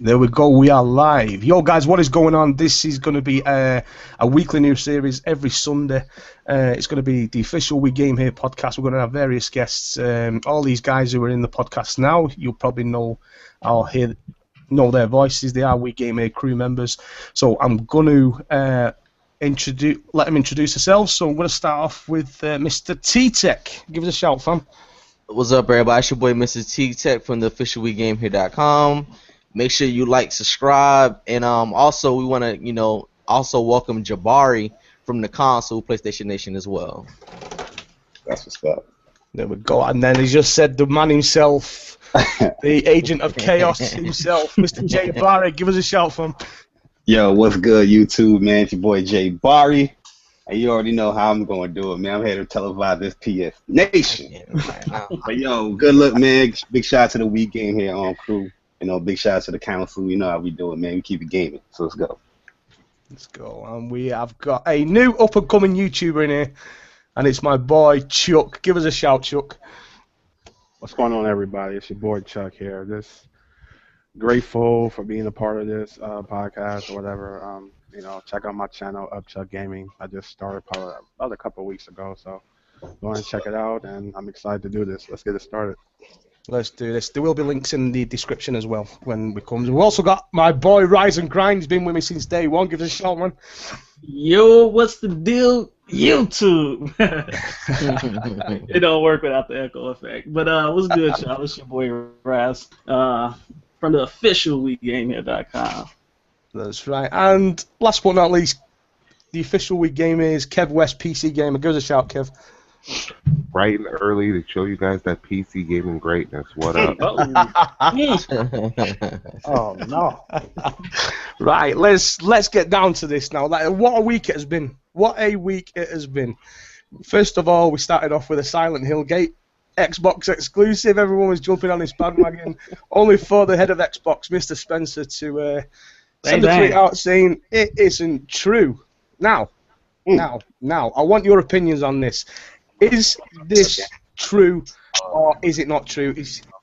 There we go, we are live. Yo guys, what is going on? This is going to be a weekly news series every Sunday. It's going to be the official WeGameHere podcast. We're going to have various guests. All these guys who are in the podcast now, you'll probably know know their voices. They are WeGameHere crew members. So I'm going to let them introduce themselves. So I'm going to start off with Mr. T-Tech. Give us a shout, fam. What's up, everybody? It's your boy, Mr. T-Tech from the official WeGameHere.com. Make sure you like, subscribe, and also we want to, also welcome Jabari from the console PlayStation Nation as well. That's what's up. There we go. And then he just said the man himself, the agent of chaos himself, Mr. Jay Barry. Give us a shout, fam. Yo, what's good, YouTube, man? It's your boy Jay Barry. And you already know how I'm going to do it, man. I'm here to televise this PS Nation. But yo, good luck, man. Big shout out to the WeGameHere on crew. Big shout out to the council. You know how we do it, man. We keep it gaming. So let's go. Let's go. And we have got a new up-and-coming YouTuber in here. And it's my boy, Chuck. Give us a shout, Chuck. What's going on, everybody? It's your boy, Chuck here. Just grateful for being a part of this podcast or whatever. Check out my channel, Chuck Gaming. I just started probably about a couple of weeks ago. So go and check it out. And I'm excited to do this. Let's get it started. Let's do this. There will be links in the description as well when we come. We've also got my boy Rise and Grind. He's been with me since day one. Give us a shout, man. Yo, what's the deal? YouTube. It don't work without the echo effect. But what's good, y'all? It's your boy Raz from the official WeGameHere.com. That's right. And last but not least, the official WeGameHere is Kev West, PC Gamer. Give us a shout, Kev. Bright and early to show you guys that PC gaming greatness. What up? Oh no! Right, let's get down to this now. What a week it has been. What a week it has been. First of all, we started off with a Silent Hill gate, Xbox exclusive. Everyone was jumping on this bandwagon. Only for the head of Xbox, Mr. Spencer, to send a tweet out saying it isn't true. Now, I want your opinions on this. Is this true, or is it not true?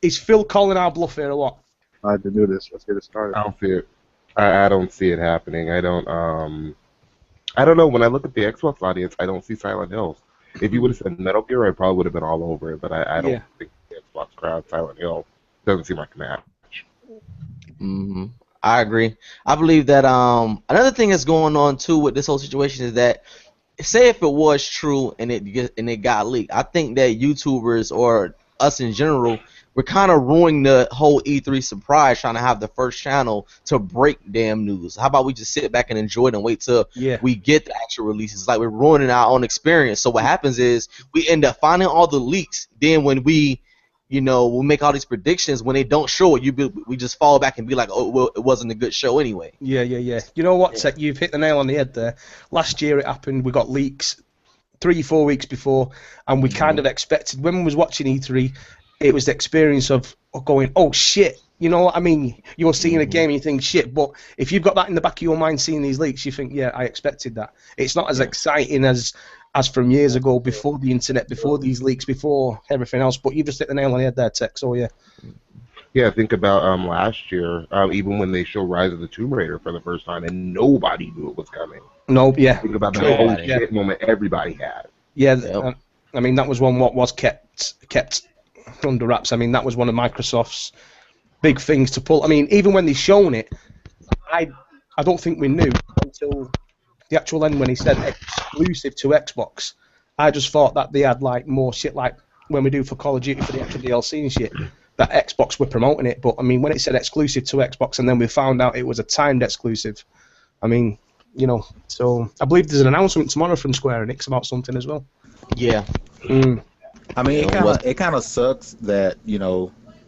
Is Phil calling our bluff here, or what? I had to do this. Let's get it started. I don't see it. I don't see it happening. I don't know. When I look at the Xbox audience, I don't see Silent Hills. If you would have said Metal Gear, I probably would have been all over it. But I don't think the Xbox crowd, Silent Hill, doesn't seem like a match. I agree. I believe that another thing that's going on too with this whole situation is that, say if it was true and it got leaked, I think that YouTubers or us in general, we're kind of ruining the whole E3 surprise, trying to have the first channel to break damn news. How about we just sit back and enjoy it and wait till we get the actual releases? Like, we're ruining our own experience. So what happens is we end up finding all the leaks. Then when we we'll make all these predictions. When they don't show it, we just fall back and be like, oh, well, it wasn't a good show anyway. Yeah. You know what, Tech? You've hit the nail on the head there. Last year it happened. We got leaks 3-4 weeks before, and we kind of expected, when we was watching E3, it was the experience of going, oh, shit. You know what I mean? You're seeing a game and you think, shit, but if you've got that in the back of your mind seeing these leaks, you think, yeah, I expected that. It's not as exciting as from years ago, before the internet, before these leaks, before everything else. But you just hit the nail on the head there, Tech. So yeah. Yeah, think about last year, even when they showed Rise of the Tomb Raider for the first time, and nobody knew it was coming. Think about the whole shit moment everybody had. Yeah, I mean, that was one what was kept under wraps. I mean, that was one of Microsoft's big things to pull. I mean, even when they shown it, I don't think we knew until the actual end when he said exclusive to Xbox. I just thought that they had like more shit like when we do for Call of Duty for the actual DLC and shit, that Xbox were promoting it. But I mean, when it said exclusive to Xbox and then we found out it was a timed exclusive, I mean, so I believe there's an announcement tomorrow from Square Enix about something as well. Yeah. I mean, it kind of sucks that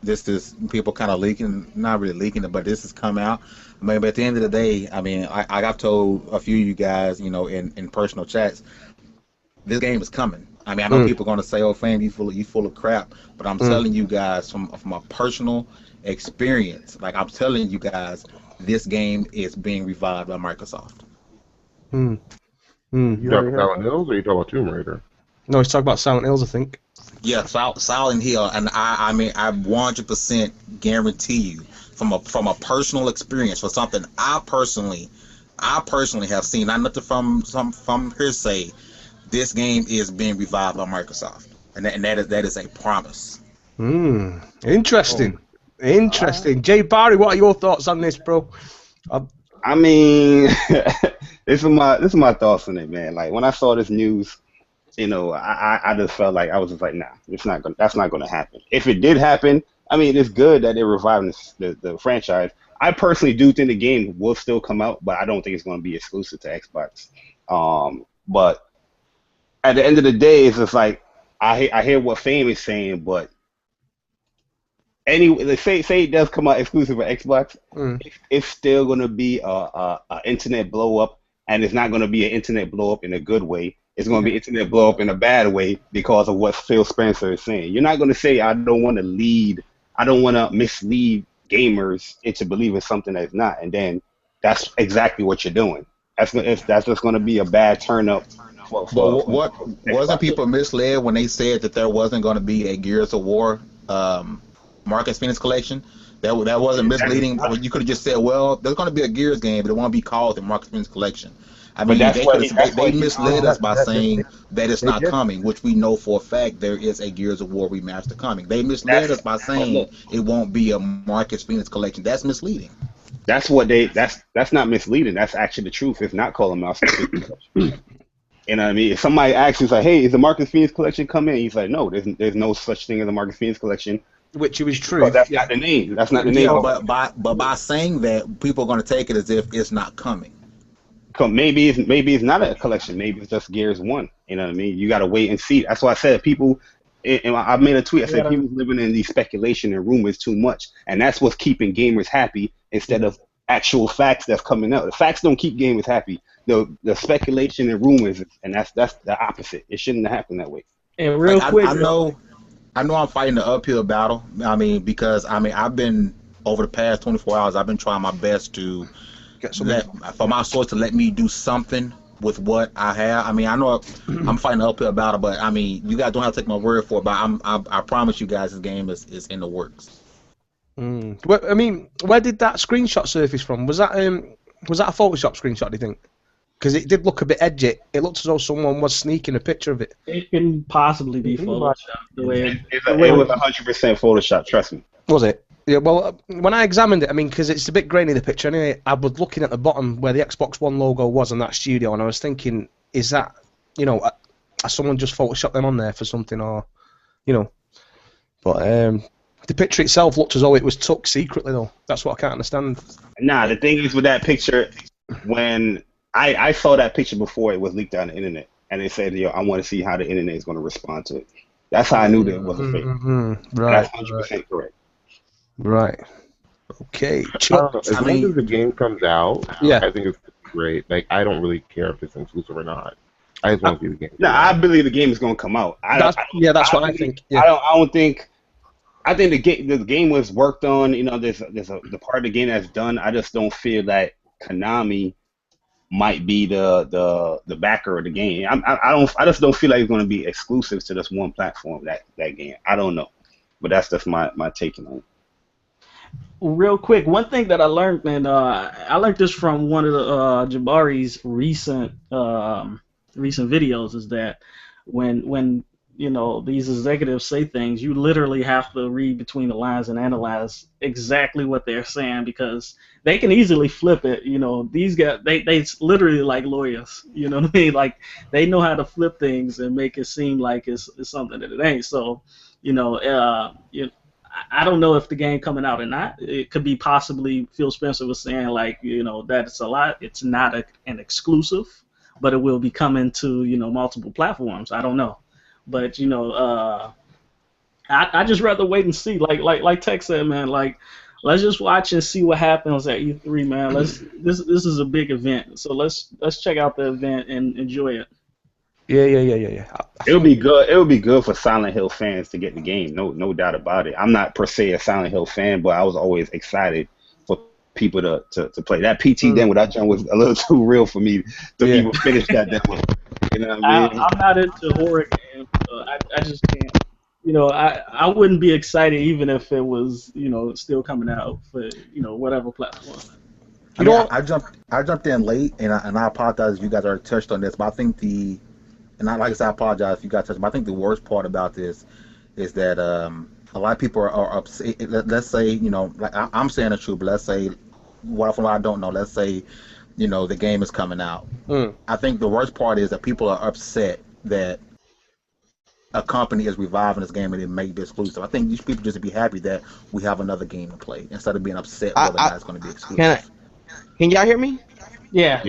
this is people kind of leaking, not really leaking it, but this has come out. I mean, but at the end of the day, I mean, I've told a few of you guys, in personal chats, this game is coming. I mean, I know people are going to say, "Oh, fam, you full of crap," but I'm telling you guys from a personal experience, like I'm telling you guys, this game is being revived by Microsoft. You talking about Silent Hills or you talking about Tomb Raider? No, he's talking about Silent Hills, I think. Yeah, Silent Hill, and I mean, I 100% guarantee you, from a personal experience, for something I personally have seen, not nothing from hearsay. This game is being revived by Microsoft, and that is a promise. Interesting. Interesting. Jay Barry, what are your thoughts on this, bro? I mean, this is my thoughts on it, man. Like when I saw this news, you know, I just felt like I was just like, nah, that's not gonna happen. If it did happen, I mean, it's good that they're reviving the franchise. I personally do think the game will still come out, but I don't think it's going to be exclusive to Xbox. But at the end of the day, it's just like I hear what Fame is saying, but anyway, say it does come out exclusive for Xbox, it's still going to be a internet blow up, and it's not going to be an internet blow up in a good way. It's going to be internet blow up in a bad way because of what Phil Spencer is saying. You're not going to say I don't want to mislead gamers into believing something that's not, and then that's exactly what you're doing. That's just going to be a bad turn up. But what wasn't people misled when they said that there wasn't going to be a Gears of War Marcus Phoenix collection? That wasn't misleading. You could have just said, well, there's going to be a Gears game, but it won't be called the Marcus Phoenix collection. I mean, they misled us by saying that it's not coming, which we know for a fact there is a Gears of War remaster coming. They misled us by saying it won't be a Marcus Phoenix collection. That's misleading. That's not misleading. That's actually the truth. It's not called a Marcus Phoenix collection. You know what I mean? If somebody asks you, like, hey, is the Marcus Phoenix collection coming? He's like, no, there's no such thing as a Marcus Phoenix collection. Which is true. But that's not the name. That's not the name. But by saying that, people are going to take it as if it's not coming. Maybe it's not a collection. Maybe it's just Gears 1. You know what I mean? You got to wait and see. That's why I said people. And I made a tweet. I said people living in these speculation and rumors too much, and that's what's keeping gamers happy instead of actual facts that's coming out. The facts don't keep gamers happy. The speculation and rumors, and that's the opposite. It shouldn't have happened that way. And real quick, I know I'm fighting the uphill battle. I mean, because I've been over the past 24 hours. I've been trying my best to for my source to let me do something with what I have. I mean, I know I'm fighting the uphill battle, but I mean, you guys don't have to take my word for it. But I promise you guys, this game is in the works. Well, I mean, where did that screenshot surface from? Was that a Photoshop screenshot? Do you think? Because it did look a bit edgy. It looked as though someone was sneaking a picture of it. It can possibly be Photoshop. It was 100% Photoshop. Trust me. Was it? Yeah. Well, when I examined it, I mean, because it's a bit grainy, the picture. Anyway, I was looking at the bottom where the Xbox One logo was on that studio, and I was thinking, is that, has someone just photoshopped them on there for something, or, But the picture itself looked as though it was took secretly, though. That's what I can't understand. Nah, the thing is with that picture, when I saw that picture before it was leaked on the internet, and they said, I want to see how the internet is going to respond to it. That's how I knew that it wasn't fake. Right. That's 100% correct. Right. Okay. As long as the game comes out, I think it's great. Like, I don't really care if it's exclusive or not. I just want to see the game. No, I believe the game is going to come out. That's what I think. Yeah. I think the game was worked on. There's the part of the game that's done. I just don't feel that Konami might be the backer of the game. I just don't feel like it's going to be exclusive to this one platform. That game. I don't know, but that's just my take on it. Real quick, one thing that I learned, and I learned this from one of the Jabari's recent videos, is that when these executives say things, you literally have to read between the lines and analyze exactly what they're saying, because they can easily flip it. These guys, they literally like lawyers. You know what I mean? Like, they know how to flip things and make it seem like it's something that it ain't. So, I don't know if the game coming out or not. It could be possibly Phil Spencer was saying, like, that it's a lot. It's not an exclusive, but it will be coming to multiple platforms. I don't know. But I just rather wait and see. Like Tech said, man. Like, let's just watch and see what happens at E3, man. This is a big event, so let's check out the event and enjoy it. Yeah. It would be good. It would be good for Silent Hill fans to get the game. No doubt about it. I'm not per se a Silent Hill fan, but I was always excited for people to play. That PT demo, that jump was a little too real for me to even finish that demo. You know what I mean? I'm not into horror games. I just can't. you know, I wouldn't be excited even if it was, you know, still coming out for, you know, whatever platform. I mean, I jumped in late, and I apologize if you guys already touched on this, but I think like I said, I apologize if you guys touched, but I think the worst part about this is that a lot of people are upset. Let's say, you know, like I'm saying the truth, but let's say, from what I don't know, let's say, you know, the game is coming out. I think the worst part is that people are upset that a company is reviving this game and it made it exclusive. I think these people just be happy that we have another game to play instead of being upset whether or not it's going to be exclusive. Can y'all hear me? Yeah.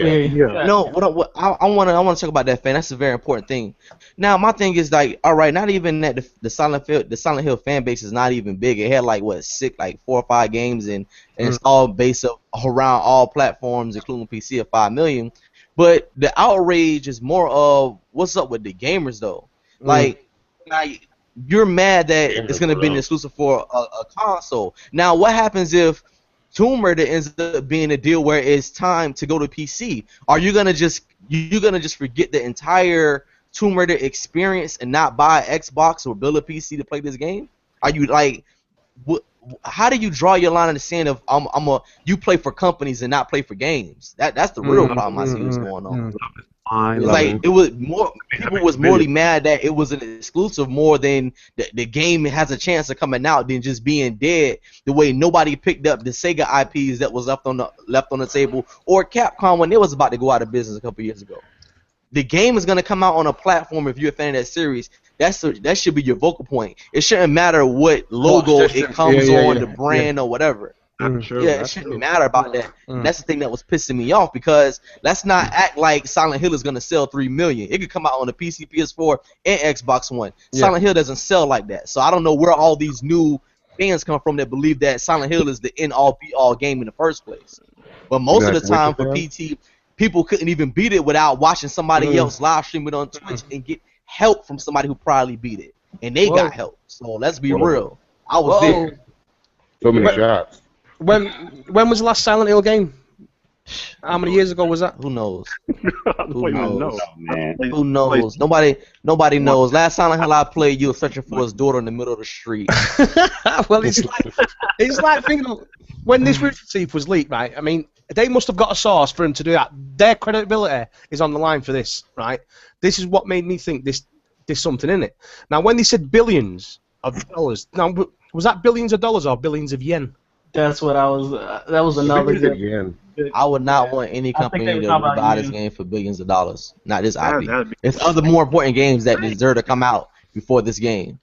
No, I want to talk about that, fan. That's a very important thing. Now, my thing is like, all right, not even that the Silent Hill fan base is not even big. It had like 4 or 5 games, and it's all based around all platforms, including PC, of 5 million. But the outrage is more of what's up with the gamers though. Like you're mad that it's gonna be an exclusive for a console. Now, what happens if Tomb Raider ends up being a deal where it's time to go to PC? Are you gonna just forget the entire Tomb Raider experience and not buy an Xbox or build a PC to play this game? Are you like, how do you draw your line in the sand of you play for companies and not play for games? That's the real problem I see what's going on. It's like it was more people was morally mad that it was an exclusive more than the game has a chance of coming out than just being dead. The way nobody picked up the Sega IPs that was left on the table, or Capcom when it was about to go out of business a couple years ago. The game is gonna come out on a platform. If you're a fan of that series, that should be your vocal point. It shouldn't matter what logo it comes on, the brand or whatever. It shouldn't matter about that. That's the thing that was pissing me off, because let's not act like Silent Hill is gonna sell 3 million. It could come out on the PC, PS4, and Xbox One. Silent Hill doesn't sell like that. So I don't know where all these new fans come from that believe that Silent Hill is the end-all be-all game in the first place. But most of the time for PT, people couldn't even beat it without watching somebody else live stream it on Twitch and get help from somebody who probably beat it, and they got help. So let's be real. I was there. So many shots. When was the last Silent Hill game? How many years ago was that? Who knows? Who knows? Man. Who knows? Nobody knows. Last Silent Hill I played, you were searching for his daughter in the middle of the street. Well, it's like thinking when this Rooster Teeth was leaked, right? I mean, they must have got a source for him to do that. Their credibility is on the line for this, right? This is what made me think there's something in it. Now, when they said billions of dollars, now was that billions of dollars or billions of yen? That's what I was. That was another good. I would not want any company to buy this game for billions of dollars. Not this IP. There's other more important games that deserve to come out before this game.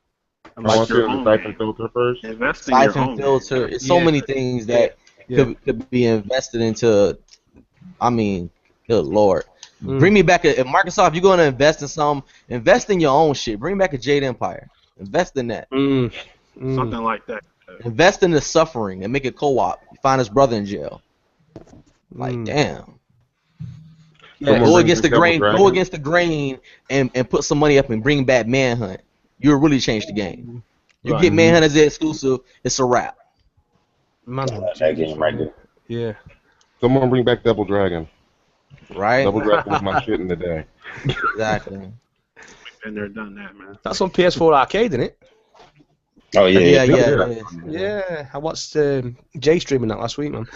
I want you to Siphon Filter first. Siphon Filter. It's so many things that could be invested into. I mean, good lord. Bring me back if Microsoft, you're going to invest in something, invest in your own shit. Bring back a Jade Empire. Invest in that. Something like that. Invest in the suffering and make it co-op. You find his brother in jail. Like damn. Go against the grain. Go against the grain and put some money up and bring back Manhunt. You'll really change the game. You get Manhunt as the exclusive, it's a wrap. That game right there. Yeah. Someone bring back Double Dragon. Right. Double Dragon was my shit in the day. Exactly. And they're done that, man. That's on PS4 Arcade, isn't it? Oh yeah. Yeah, I watched Jay streaming that last week, man.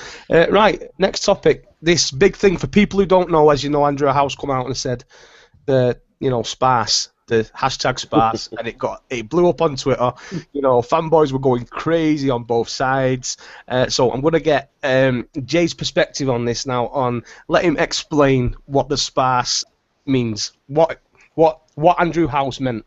Right, next topic. This big thing for people who don't know, as you know, Andrew House come out and said the sparse, the hashtag sparse, and it blew up on Twitter. Fanboys were going crazy on both sides. So I'm gonna get Jay's perspective on this now. Let him explain what the sparse means. What Andrew House meant.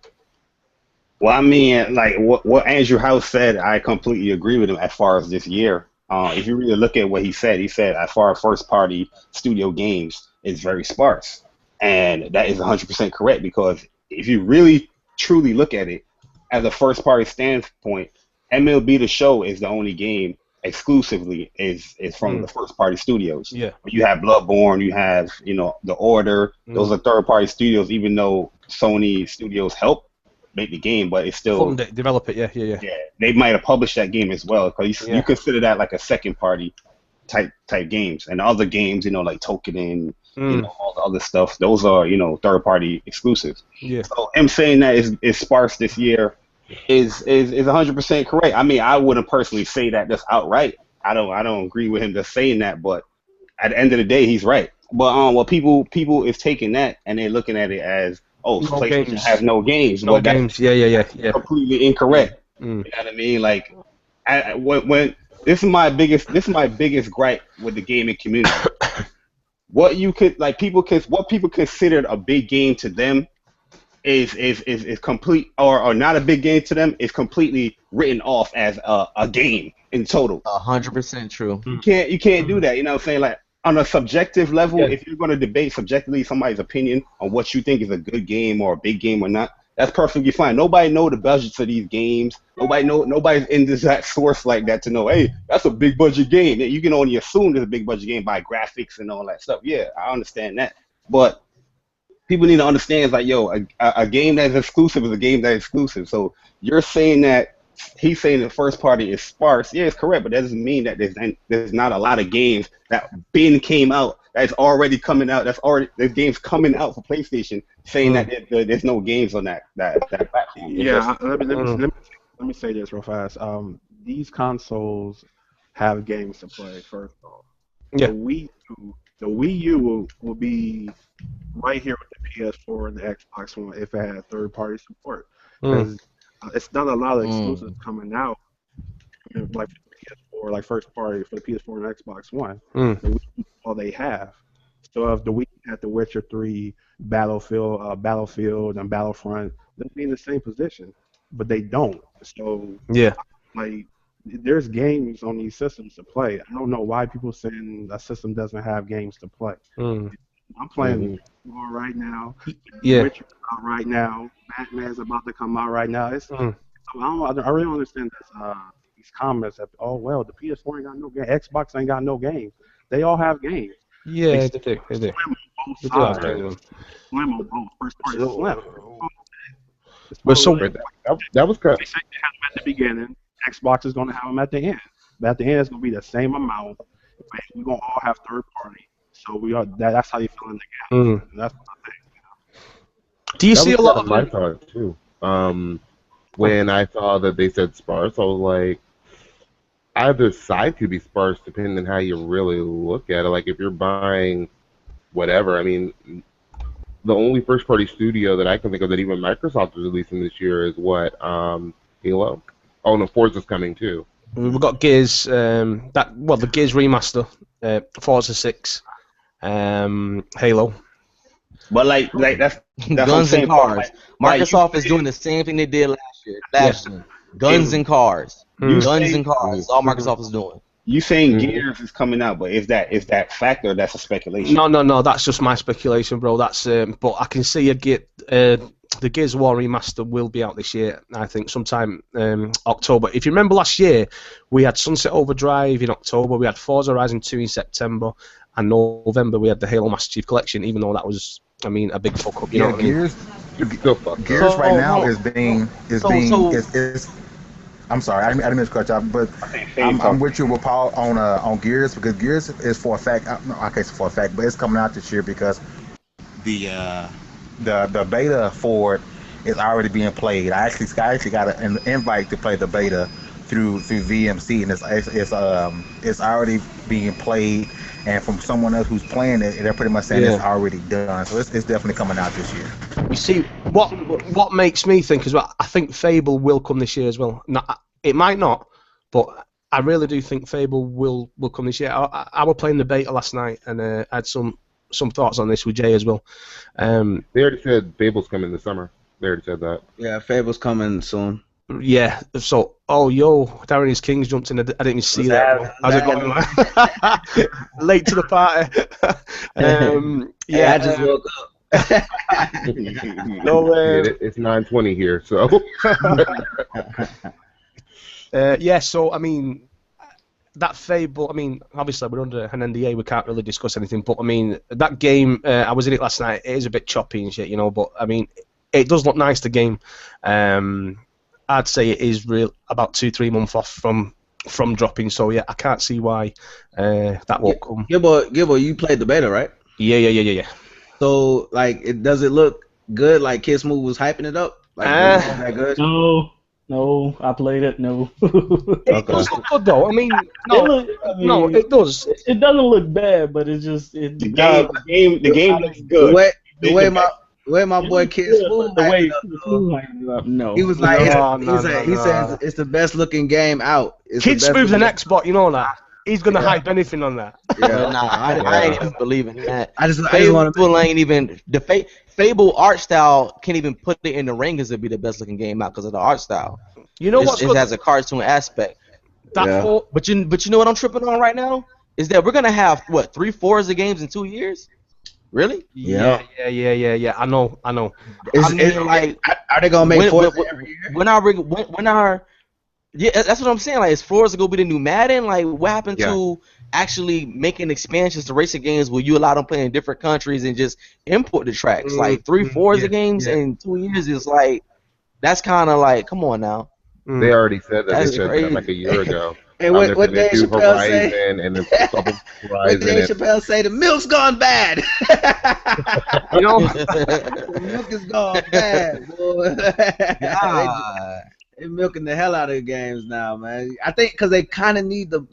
Well, I mean, like what Andrew House said, I completely agree with him as far as this year. If you really look at what he said as far as first-party studio games, it's very sparse. And that is 100% correct, because if you really, truly look at it, as a first-party standpoint, MLB The Show is the only game exclusively is from the first-party studios. Yeah. You have Bloodborne, you have, The Order. Those are third-party studios, even though Sony Studios help make the game, but it's still develop it. Yeah. They might have published that game as well, because you consider that like a second party type games, and other games, like Token and all the other stuff. Those are third party exclusives. Yeah. So him saying that is sparse this year. is 100% correct. I mean, I wouldn't personally say that just outright. I don't agree with him just saying that, but at the end of the day, he's right. But well, people is taking that and they're looking at it as, oh, No PlayStation games. has no games. No games. Yeah. Completely incorrect. Mm. You know what I mean? Like, when this is my biggest gripe with the gaming community. What people considered a big game to them is complete, or not a big game to them, is completely written off as a game in total. 100% true. You can't do that. You know what I'm saying? Like, on a subjective level, if you're going to debate subjectively somebody's opinion on what you think is a good game or a big game or not, that's perfectly fine. Nobody know the budgets of these games. Nobody's in that source like that to know, hey, that's a big budget game. You can only assume it's a big budget game by graphics and all that stuff. Yeah, I understand that. But people need to understand, like, yo, a game that's exclusive is a game that's exclusive. So you're saying that he's saying the first party is sparse. Yeah, it's correct, but that doesn't mean that there's not a lot of games that came out, that's already coming out. There's games coming out for PlayStation saying that there's no games on that platform. Yeah, let me say this real fast. These consoles have games to play. First off, Yeah. The Wii U will be right here with the PS4 and the Xbox One if it had third-party support. Because it's not a lot of exclusives coming out, like for the PS4, like first party for the PS4 and Xbox One. The Wii U is all they have. So if the Wii had The Witcher 3, Battlefield, and Battlefront, they'd be in the same position, but they don't. So like, there's games on these systems to play. I don't know why people saying a system doesn't have games to play. I'm playing right now. Witcher's out right now. Batman's about to come out right now. So I really don't understand these comments that, oh well, the PS4 ain't got no game, Xbox ain't got no games. They all have games. Yeah, they do. Slim on both. First party Slim. But so that was kind. They say they have them at the beginning. Xbox is going to have them at the end. But at the end, it's going to be the same amount. But we're going to all have third party. So that's how you fill in the gap. That's what I think. Do you see a lot of my thought too? When I saw that they said sparse, I was like, either side could be sparse depending on how you really look at it. Like, if you're buying whatever, I mean, the only first-party studio that I can think of that even Microsoft is releasing this year is what? Halo? Oh, no, Forza's coming too. We've got Gears, the Gears remaster, Forza 6, Halo. But like that's guns and cars. Microsoft is doing the same thing they did last year. Guns and cars. Guns and cars. That's all Microsoft is doing. You saying Gears is coming out, but is that fact or that's a speculation? No. That's just my speculation, bro. That's but I can see the Gears of War remaster will be out this year. I think sometime October. If you remember last year, we had Sunset Overdrive in October. We had Forza Horizon 2 in September, and November we had the Halo Master Chief Collection. Even though that was, I mean, a big fuck up. You know what I mean? Gears right now is being. I'm sorry, I didn't mean to cut you off, but I'm with you with Paul on Gears, because Gears is for a fact. It's for a fact, but it's coming out this year because the beta for it is already being played. I actually got an invite to play the beta through VMC, and it's already being played. And from someone else who's playing it, they're pretty much saying it's already done. So it's definitely coming out this year. You see, what makes me think as well, I think Fable will come this year as well. It might not, but I really do think Fable will come this year. I was playing the beta last night, and I had some thoughts on this with Jay as well. They already said Fable's coming this summer. They already said that. Yeah, Fable's coming soon. Yeah, so, DarionizKing's jumped in. I didn't even see that. How's it going? Late to the party. I just woke up. No, it's 9:20 here, so. So, I mean, that Fable, I mean, obviously we're under an NDA, we can't really discuss anything, but, I mean, that game, I was in it last night, it is a bit choppy and shit, but, I mean, it does look nice, the game. I'd say it is about 2-3 months off from dropping, so yeah, I can't see why that won't come. Gibbo, you played the beta, right? Yeah. So, like, does it look good? Like Kid Smooth was hyping it up? Like, that good? No, I played it. No. It does look good though. I mean, no, no, it does. It doesn't look bad, but it just The game looks good. The way my boy Kid Smooth, the way Smooth up, no. he was like, he no. says it's the best looking game out. Kid Smooth's an Xbox, you know that. He's gonna hype anything on that. Yeah, nah, I ain't even believing that. I just want Fable ain't even the Fable art style can't even put it in the ring as to be the best looking game out because of the art style. You know what? It has a cartoon aspect. But you know what I'm tripping on right now is that we're gonna have what 3 Forza games in 2 years. Really? Yeah. I know. Like, are they gonna make Forza every year? When are yeah, that's what I'm saying. Like, is Forza gonna be the new Madden? Like, what happened to actually making expansions to racing games where you allow them to play in different countries and just import the tracks? Like 3 Forza games in 2 years is like, that's kind of like, come on now. They already said that. That's they said crazy. that like a year ago. And what Dave Chappelle say? And then What Dave Chappelle say? The milk's gone bad. You know, the milk is gone bad, boy. They're milking the hell out of the games now, man. I think because they kind of need the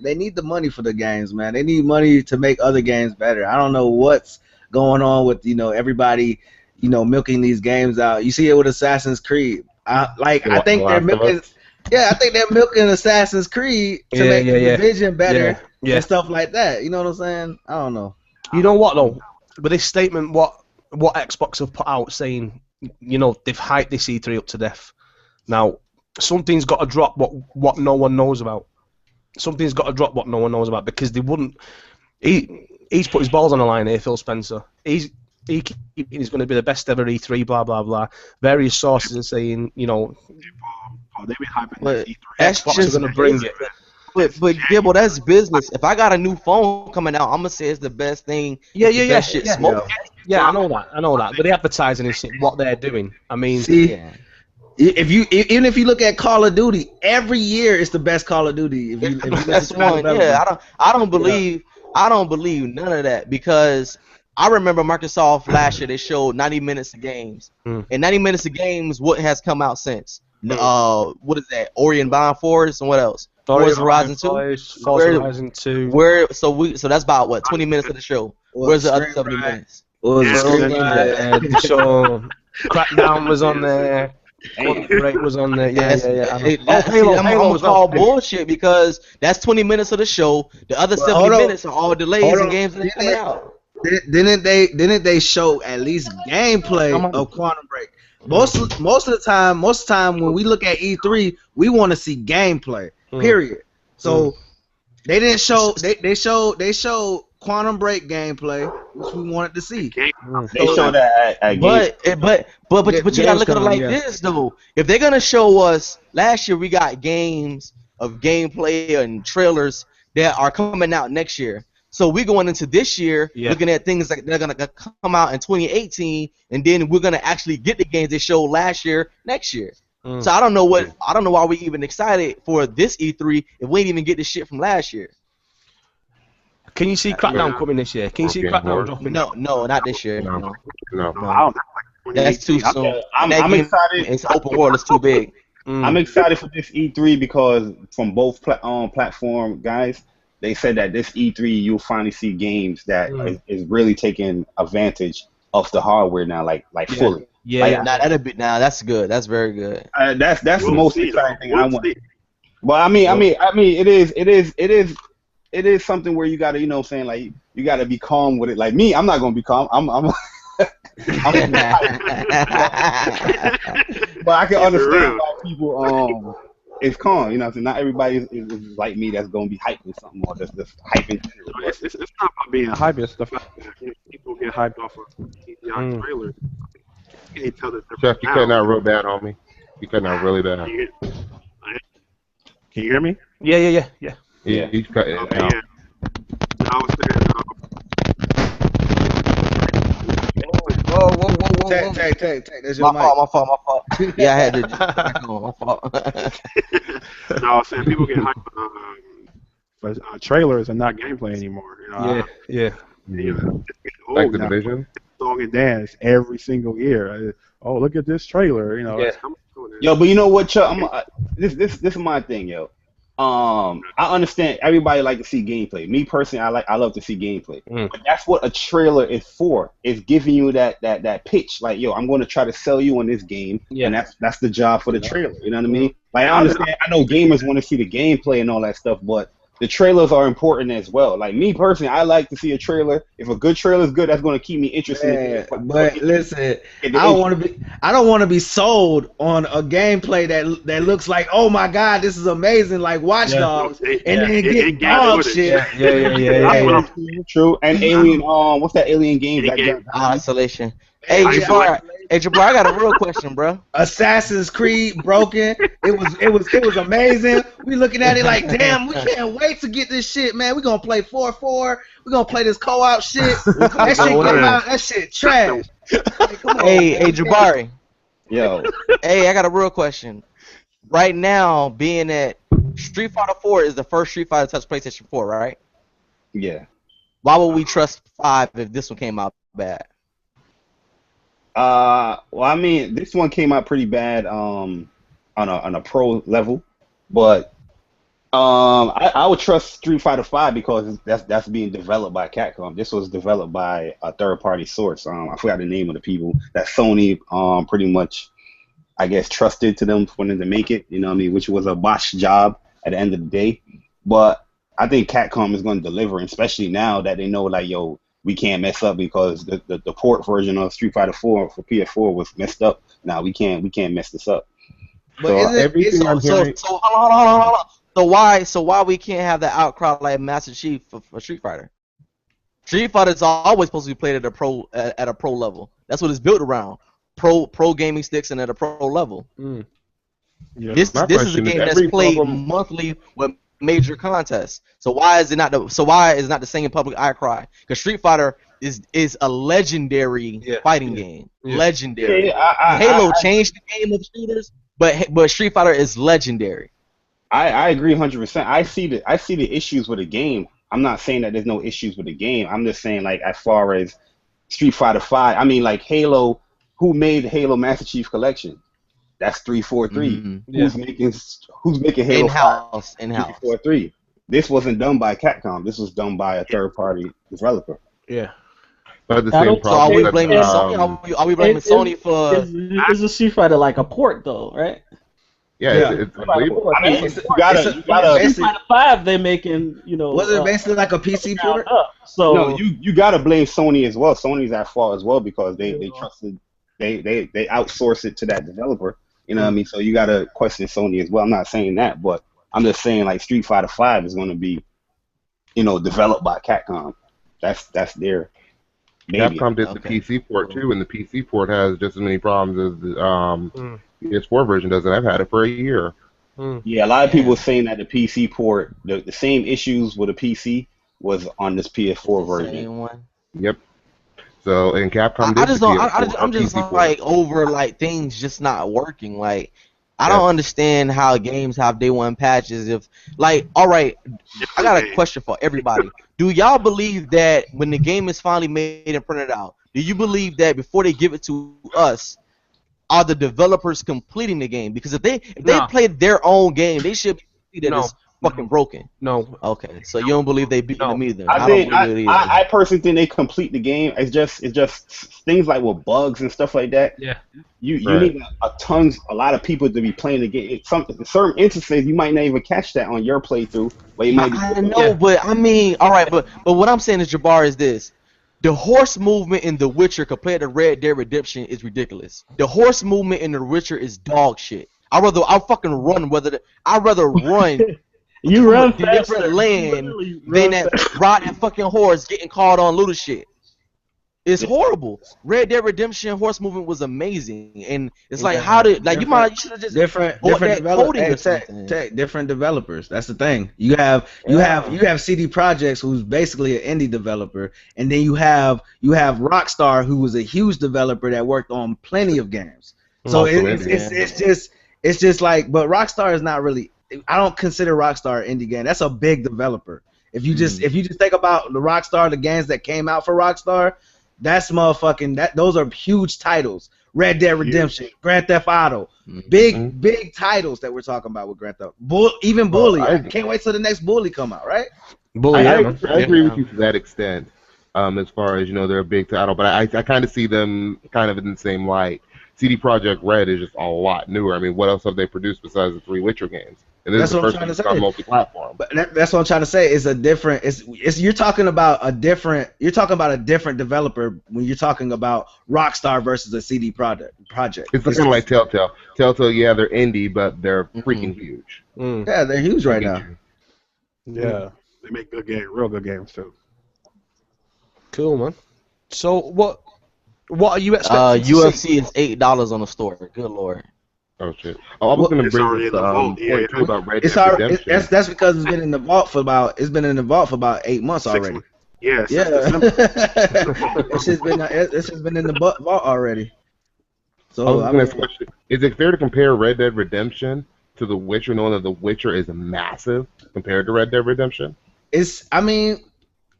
money for the games, man. They need money to make other games better. I don't know what's going on with everybody, milking these games out. You see it with Assassin's Creed. I think they're milking. Yeah, I think they're milking Assassin's Creed to make the Division better and stuff like that. You know what I'm saying? I don't know. You know what though? With this statement, what Xbox have put out saying, they've hyped this E3 up to death. Now, something's got to drop what no one knows about. Something's got to drop what no one knows about because they wouldn't. He's put his balls on the line here, Phil Spencer. He's going to be the best ever E3, blah blah blah. Various sources are saying, they be hyping But E3. Xbox is going to bring it. But Gibble, that's business. If I got a new phone coming out, I'm gonna say it's the best thing. Yeah. Shit smoke. Yeah, I know that. But the advertising is what they're doing. I mean, even if you look at Call of Duty, every year it's the best Call of Duty. That's one. Yeah, I don't believe none of that because I remember Microsoft last year they showed 90 minutes of games, and 90 minutes of games. What has come out since? What is that? Ori and Bond Forest and what else? Forza Horizon 2. Forza Horizon 2. So that's about what 20 minutes of the show. Where's the other 70 minutes? The show Crackdown was on there. Break was on there. I'm gonna call bullshit because that's 20 minutes of the show. The other 70 minutes are all delays and games that are coming out. Didn't they show at least gameplay of Quantum Break? Most of the time when we look at E3, we want to see gameplay. Period. So they didn't show. They showed Quantum Break gameplay, which we wanted to see. They showed that at but you gotta look at it like this though. If they're gonna show us, last year we got games of gameplay and trailers that are coming out next year. So we're going into this year looking at things like they're gonna come out in 2018, and then we're gonna actually get the games they showed last year next year. So I don't know why we even excited for this E3 if we ain't even get the shit from last year. Can you see Crackdown coming this year? Can you see Crackdown dropping? No, not this year. No. I don't That's too soon. I'm excited. It's open world. It's too big. I'm excited for this E3 because from both platform guys, they said that this E3 you'll finally see games that is really taking advantage of the hardware now, like fully. Yeah, that's good. That's very good. That's the most exciting thing I want. But I mean, it is something where you gotta, saying like you gotta be calm with it. Like me, I'm not gonna be calm. I'm but I can understand why people is calm. Not everybody is like me that's gonna be hyping something or just hyping. It's not about being hyped. It's the fact that people get hyped off of young trailers. Chuck, you cutting out real bad on me. You cutting out really bad. Can you hear me? Yeah. Yeah, he's cutting out. Yeah. I was saying, Whoa. Take. That's your My fault. Yeah, I had to. My fault. No, I was saying people get hyped for trailers and not gameplay anymore. Yeah. Like the Division. Song and dance every single year. Oh, look at this trailer. Yo, but you know what, Chuck? this is my thing, yo. I understand everybody like to see gameplay. Me personally, I love to see gameplay. But that's what a trailer is for. It's giving you that pitch, like, yo, I'm going to try to sell you on this game, and that's the job for the trailer. You know what I mean? Like, I understand. I know gamers want to see the gameplay and all that stuff, but the trailers are important as well. Like, me personally, I like to see a trailer. If a good trailer is good, that's going to keep me interested. But listen, I don't want to be sold on a gameplay that looks like, oh my god, this is amazing, like Watch Dogs, and then get dog shit. Yeah. True. And Alien, what's that Alien game? Isolation. Hey, Jabbar, I got a real question, bro. Assassin's Creed broken. It was amazing. We looking at it like, damn, we can't wait to get this shit, man. We gonna play 4-4. We gonna play this co-op shit. That shit came out. That shit trash. Hey, Jabari. Yo. Hey, I got a real question. Right now, being that Street Fighter 4 is the first Street Fighter to touch PlayStation 4, right? Yeah. Why would we trust 5 if this one came out bad? Well, I mean, this one came out pretty bad on a pro level, but I would trust Street Fighter 5 because that's being developed by Capcom. This was developed by a third-party source. I forgot the name of the people that Sony pretty much, I guess, trusted to them for them to make it. You know what I mean? Which was a botched job at the end of the day. But I think Capcom is going to deliver, especially now that they know, like, yo, we can't mess up because the port version of Street Fighter 4 for PS4 was messed up. Now we can't mess this up. But everything I'm hearing. So hold on. So why we can't have that outcry like Master Chief for Street Fighter? Street Fighter is always supposed to be played at a pro level. That's what it's built around. Pro gaming sticks and at a pro level. Yeah, this is a game that's played monthly with major contests. So why is it not the same public outcry? Because Street Fighter is a legendary fighting game. Legendary. Halo changed the game of shooters, but Street Fighter is legendary. I agree 100%. I see the issues with the game. I'm not saying that there's no issues with the game. I'm just saying, like, as far as Street Fighter 5, I mean, like, Halo, who made Halo Master Chief Collection? That's 343. Who's making Halo in-house? 343. This wasn't done by Capcom. This was done by a third-party developer. Yeah. But the same problem. So are we blaming Sony? Are we blaming Sony for? Is the Street Fighter like a port though, right? Yeah. It's I mean, you gotta. Street Fighter 5, they're making, you know. Was it basically like a PC port? So no, you gotta blame Sony as well. Sony's at fault as well because they trusted, they outsourced it to that developer. You know what I mean? So you gotta question Sony as well. I'm not saying that, but I'm just saying, like, Street Fighter 5 is gonna be, you know, developed by Capcom. That's their baby. Capcom did the PC port too, and the PC port has just as many problems as the PS4 version does, and I've had it for a year. Yeah, a lot of people saying that the PC port, the same issues with the PC was on this PS4 version. Same one. Yep. So, and Capcom I'm just like over like things just not working. Like, I don't understand how games have day one patches. If, like, all right, I got a question for everybody. Do y'all believe that when the game is finally made and printed out, do you believe that before they give it to us, are the developers completing the game? Because if they played their own game, they should be that it's fucking broken. No. Okay, so you don't believe they beat them either? I personally think they complete the game. It's just things like with bugs and stuff like that. Yeah. You need a lot of people to be playing the game. Certain instances you might not even catch that on your playthrough. But you might. I know, but I mean, all right, but what I'm saying is, Jabbar, is this: the horse movement in The Witcher compared to Red Dead Redemption is ridiculous. The horse movement in The Witcher is dog shit. I'd rather run. You run to different land than that riding fucking horse getting caught on little shit. It's horrible. Red Dead Redemption horse movement was amazing, and it's like, how did, like, you should have just different developers. That's the thing. You have CD Projekts, who's basically an indie developer, and then you have Rockstar, who was a huge developer that worked on plenty of games. So it's just like, but Rockstar is not really. I don't consider Rockstar an indie game. That's a big developer. If you just think about the games that came out for Rockstar, those are huge titles. Red Dead Redemption, Grand Theft Auto, big titles that we're talking about with Grand Theft. Even Bully. I can't wait till the next Bully come out, right? Bully, I agree with you to that extent. As far as they're a big title, but I kind of see them kind of in the same light. CD Projekt Red is just a lot newer. I mean, what else have they produced besides the 3 Witcher games? And this is the first one that's multi-platform. But that's what I'm trying to say. It's a different. You're talking about a different. You're talking about a different developer when you're talking about Rockstar versus a CD project. It's kind of like Telltale. Telltale, yeah, they're indie, but they're freaking huge. Yeah, they're huge right now. Yeah, they make good games, real good games too. Cool, man. So what are you expecting? UFC is $8 on the store. Good lord. Oh shit! Oh, I was going to bring this point too about Red Dead Redemption. That's because it's been in the vault for about 8 months already. Yeah. It's just been in the vault already. So I was going to question: is it fair to compare Red Dead Redemption to The Witcher, knowing that The Witcher is massive compared to Red Dead Redemption?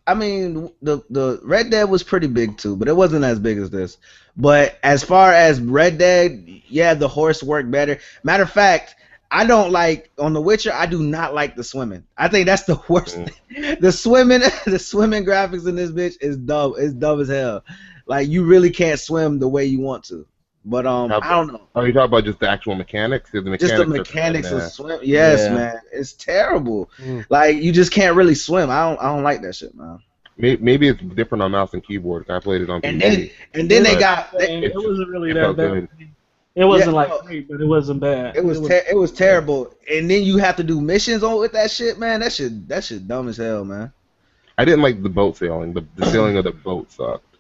I mean, the Red Dead was pretty big too, but it wasn't as big as this. But as far as Red Dead, yeah, the horse worked better. Matter of fact, I don't like on The Witcher. I do not like the swimming. I think that's the worst. The swimming graphics in this bitch is dumb. It's dumb as hell. Like you really can't swim the way you want to. But I don't know. Are you talking about just the actual mechanics? Just the mechanics of swim. Yes, man. It's terrible. Like you just can't really swim. I don't like that shit, man. Maybe it's different on mouse and keyboard. I played it on PC. And then they got. It wasn't really that bad. It wasn't great, but it wasn't bad. It was terrible. And then you have to do missions with that shit, man. That shit dumb as hell, man. I didn't like the boat sailing. The sailing of the boat sucked.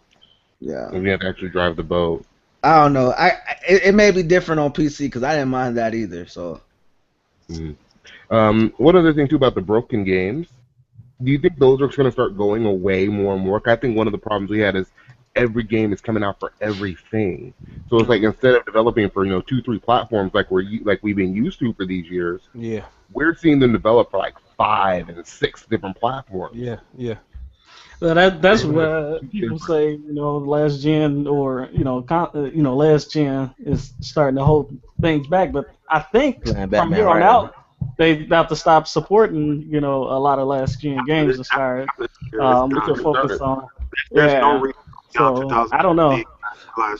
Yeah. And we had to actually drive the boat. I don't know. It may be different on PC because I didn't mind that either. So. One other thing too about the broken games. Do you think those are going to start going away more and more? I think one of the problems we had is every game is coming out for everything. So it's like instead of developing for 2-3 platforms like we've been used to for these years, we're seeing them develop for like 5 and 6 different platforms. Yeah. Well, that's what people say. Last gen or last gen is starting to hold things back. But I think from here on out, they have to stop supporting, a lot of last gen games and start we can focus on. There's no reason. So I don't know. I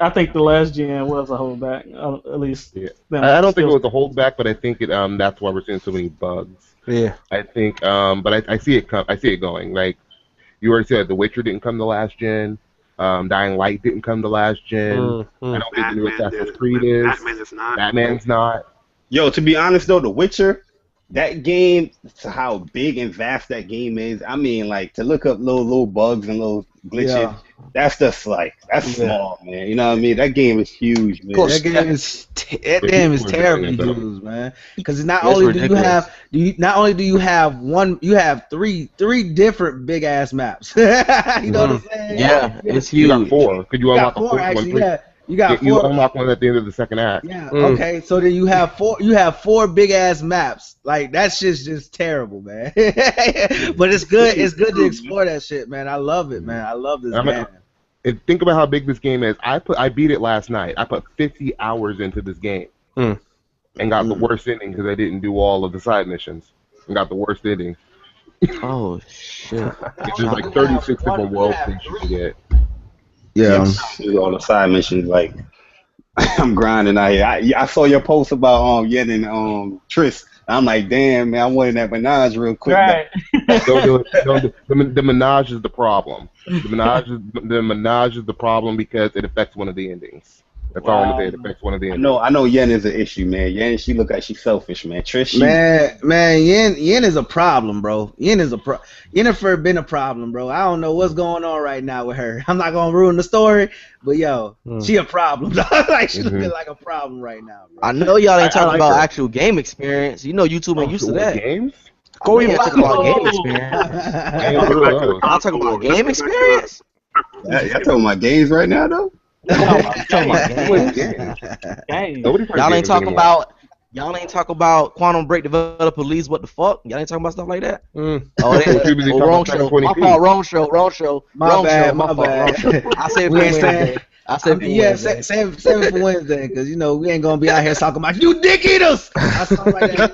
think the last gen was a holdback, at least. Yeah. I don't think it was a holdback, but I think that's why we're seeing so many bugs. Yeah. I think, but I see it I see it going. Like you already said, The Witcher didn't come to last gen. Dying Light didn't come to last gen. I don't think the new Assassin's Creed is. Batman's not. Yo, to be honest though, The Witcher, that game, to how big and vast that game is, I mean, like to look up little bugs and little glitches, that's just that's small, man. You know what I mean? That game is huge, man. That game is terribly huge, man. Because not only do you have one, you have three different big ass maps. You know what I'm saying? Yeah, it's huge. You got 4. Could you unlock 4 actually? You got 4. You unlock one at the end of the second act. Yeah. Okay. So then you have 4. You have 4 big ass maps. Like that shit's just terrible, man. But it's good. It's good to explore that shit, man. I love it, man. I love this game. Think about how big this game is. I beat it last night. I put 50 hours into this game and got the worst ending because I didn't do all of the side missions and got the worst ending. Oh shit! It's just like 36 different world things you can get. Yeah, on the side missions, like I'm grinding out here. I saw your post about Yen and Triss. I'm like, damn, man, I wanted that menage real quick. Right. Don't do it. The menage is the problem. The menage is the problem because it affects one of the endings. That's all I'm gonna say. It affects one of the endings. I know Yen is an issue, man. Yen, she look like she's selfish, man. Trish, man, Yen is a problem, bro. Yennefer been a problem, bro. I don't know what's going on right now with her. I'm not gonna ruin the story, but she a problem. Like she looking like a problem right now, bro. I know y'all ain't talking about actual game experience. YouTube ain't used to that. Games? Go ahead, talk about game experience. I'll talk about game experience. Y'all talking about games right now, though? I'm talking about games. Y'all ain't talking about Quantum Break developer leads. What the fuck? Y'all ain't talking about stuff like that. Wrong show. My fault. Wrong show. My bad. I said we ain't saying. I said yeah, save it for Wednesday, because you know we ain't gonna be out here talking about you dick eaters. I sound like that.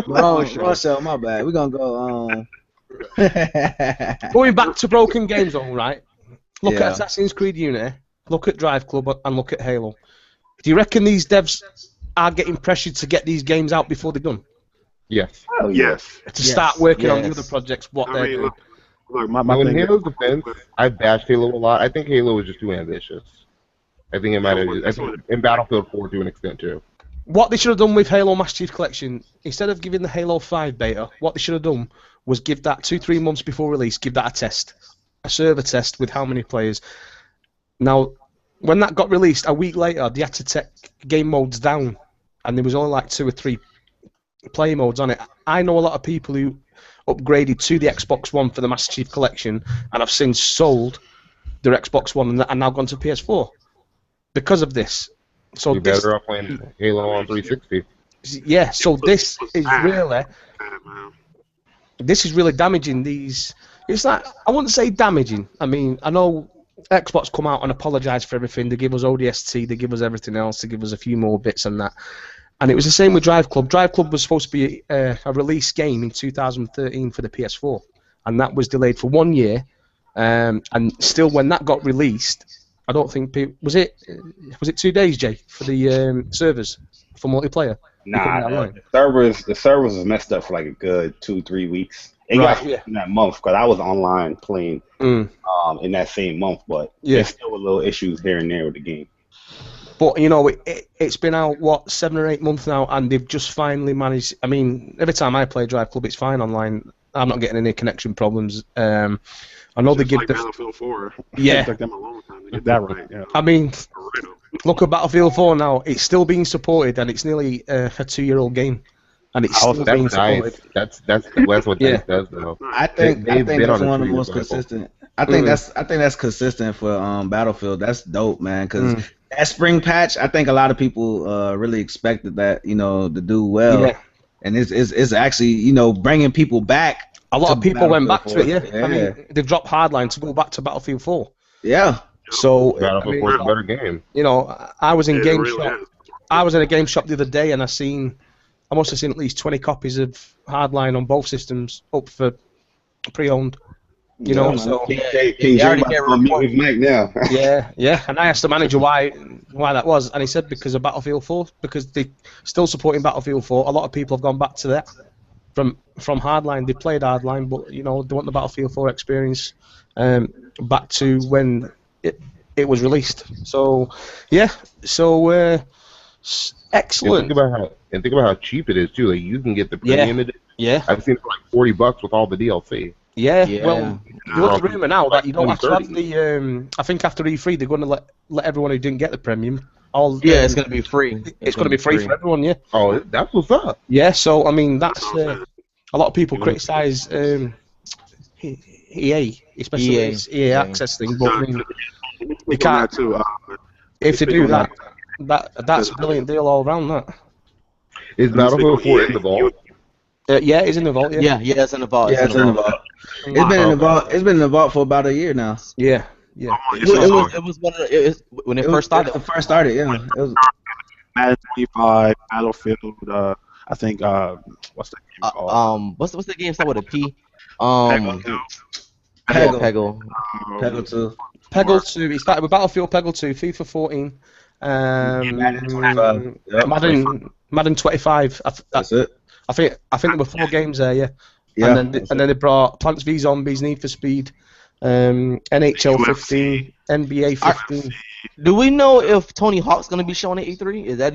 Wrong show. My bad. We're gonna go. Going back to broken games, all right. Look at Assassin's Creed Unity. Look at Drive Club, and look at Halo. Do you reckon these devs are getting pressured to get these games out before they're done? Yes. Oh, yes. To start working on the other projects, they're doing. Look, my in thing Halo's defense, I bashed Halo a lot. I think Halo was just too ambitious. I think it might have. I think in Battlefield 4 to an extent too. What they should have done with Halo Master Chief Collection, instead of giving the Halo 5 beta, what they should have done was give that 2-3 months before release, give that a test, a server test with how many players. Now, when that got released, a week later, they had to take game modes down, and there was only like 2 or 3 play modes on it. I know a lot of people who upgraded to the Xbox One for the Master Chief Collection and have since sold their Xbox One and now gone to PS4 because of this. So you're better off playing Halo on 360. Yeah, so this is really damaging these. It's like, I wouldn't say damaging. I mean, I know Xbox come out and apologise for everything. They give us ODST, they give us everything else, they give us a few more bits and that. And it was the same with Drive Club. Drive Club was supposed to be a release game in 2013 for the PS4, and that was delayed for 1 year. And still, when that got released, I don't think was it 2 days, Jay, for the servers for multiplayer. Nah, the servers was messed up for like a good 2-3 weeks. It got in that month because I was online playing in that same month, but there's still a little issues here and there with the game. But, you know, it's been out, 7 or 8 months now, and they've just finally managed. I mean, every time I play Drive Club, it's fine online. I'm not getting any connection problems. I know they give the Battlefield 4. Yeah. It took them a long time to get that right. Yeah. I mean, look at Battlefield 4 now. It's still being supported, and it's nearly a 2-year-old game, and it's still being supported. That's what DICE does, though. I think that's one of the most consistent. I think that's consistent for Battlefield. That's dope, man. Because that spring patch, I think a lot of people really expected that, you know, to do well. Yeah. And it's actually, you know, bringing people back. A lot of people went back to it. Yeah. I mean, they've dropped Hardline to go back to Battlefield 4. Yeah. So Battlefield 4 is a better game. You know, I was in GameStop. I was in a game shop the other day, and I must have seen at least 20 copies of Hardline on both systems up for pre-owned. You know, so King James on his mic now. yeah. And I asked the manager why that was, and he said because of Battlefield 4, because they still supporting Battlefield 4. A lot of people have gone back to that from Hardline. They played Hardline, but you know they want the Battlefield 4 experience back to when it was released. So excellent. And think about how cheap it is too. Like you can get the premium edition. Yeah. I've seen it for like $40 with all the DLC. Yeah. Well, there's a rumor now that you don't have to have the. I think after E3 they're going to let everyone who didn't get the premium. It's going to be free. It's going to be free for everyone. Yeah. Oh, that's what's up. Yeah. So I mean, that's a lot of people criticize EA, especially this EA access thing, but I mean, they can't. If they do that, that's a brilliant deal all around. That is Battlefield 4 in the vault. Yeah, it's in the vault. Yeah, it's in the vault. Yeah, it's in the vault. It's been in the vault. It's been in the vault for about a year now. Yeah. It was one of the, when it first started. It first started, yeah. It was Madden 25, Battlefield. I think what's the game called? What's the game start with a P? Peggle 2. Peggle 2. He started with Battlefield Peggle 2, FIFA 14, Madden 25. That's it. I think there were 4 games there, yeah. And then they brought Plants v Zombies, Need for Speed, NHL 15, NBA 15. Do we know if Tony Hawk's gonna be showing at E3? Is that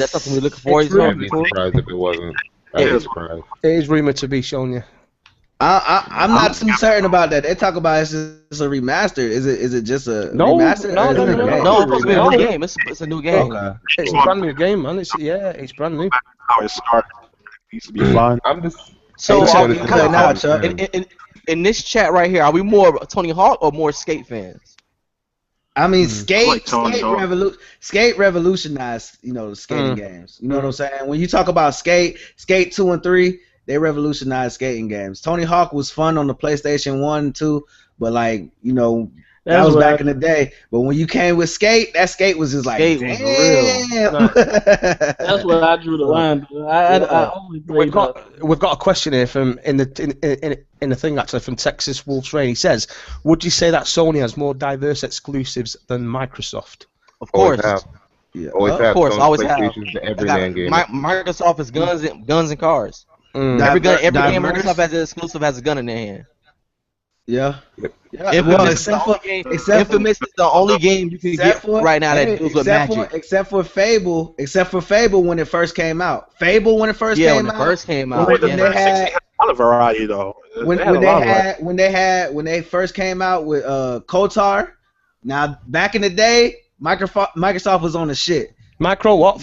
something we're looking forward to? I'd be surprised if it wasn't. It is rumored to be shown, yeah. I'm not too certain about that. They talk about it's just a remaster. Is it just a remaster? No, it's supposed to be a new game. It's a new game. Okay. It's a brand new game, man. It's brand new. How it started. It needs to be fun. I'm just in this chat right here, are we more Tony Hawk or more Skate fans? I mean, Skate revolutionized, you know, the skating games. You know what I'm saying? When you talk about Skate 2 and 3, they revolutionized skating games. Tony Hawk was fun on the PlayStation 1 and 2, but like, you know, that was back in the day. But when you came with Skate, that Skate was just like, Skate was real. No, that's where I drew the line. I only we've got a question here from in the thing actually from Texas Wolves Rain. He says, would you say that Sony has more diverse exclusives than Microsoft? Of course. Always have. Of course, Sony always have. PlayStation's the everyman game. Microsoft is guns and cars. Every game Microsoft has an exclusive has a gun in their hand. Yeah. Infamous is the only game you can get right now that deals with magic. Except for Fable when it first came out. When it first came out. When they had a lot of variety though. When they first came out with KOTOR. Now back in the day, Microsoft was on the shit. Micro what?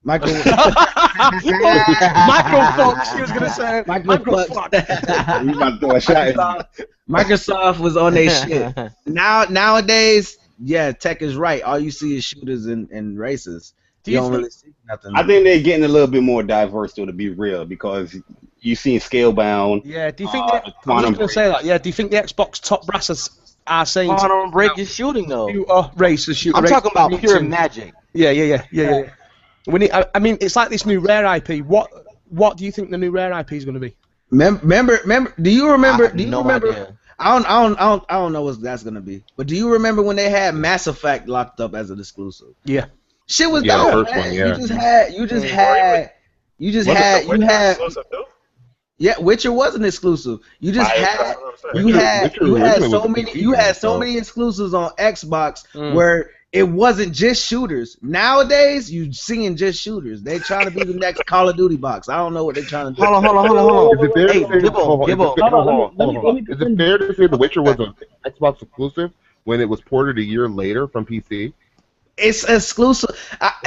Micro Fox, he was gonna say Micro Fox. You about to throw a shot at me. Microsoft was on their shit. Nowadays, yeah, tech is right. All you see is shooters and races. You don't really see nothing. I think they're getting a little bit more diverse, though, to be real, because you see Scalebound. Yeah, do you think I was just gonna say that? Yeah, do you think the Xbox top brass are saying Quantum Break is shooting though? Race. I'm talking about pure magic. Yeah. I mean, it's like this new Rare IP. What do you think the new Rare IP is going to be? Remember? Do you remember? Idea. I don't know what that's going to be. But do you remember when they had Mass Effect locked up as an exclusive? Yeah. Shit was dope, man. You just had. Yeah, Witcher wasn't exclusive. You had so many exclusives on Xbox where it wasn't just shooters. Nowadays, you seeing just shooters. They trying to be the next Call of Duty box. I don't know what they're trying to do. Hold on. Is it fair to say The Witcher was an Xbox exclusive when it was ported a year later from PC? It's exclusive.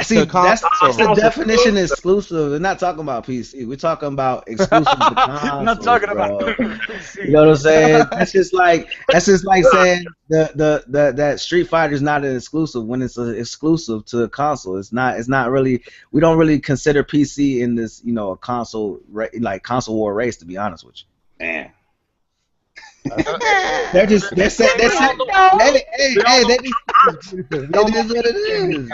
See, that's the definition of exclusive. We're not talking about PC. We're talking about exclusive to consoles. We're not talking about PC. You know what I'm saying? That's just like saying that Street Fighter is not an exclusive when it's an exclusive to a console. It's not really. We don't really consider PC in this, a console war race. To be honest with you, man. They're saying hey, it is what it is.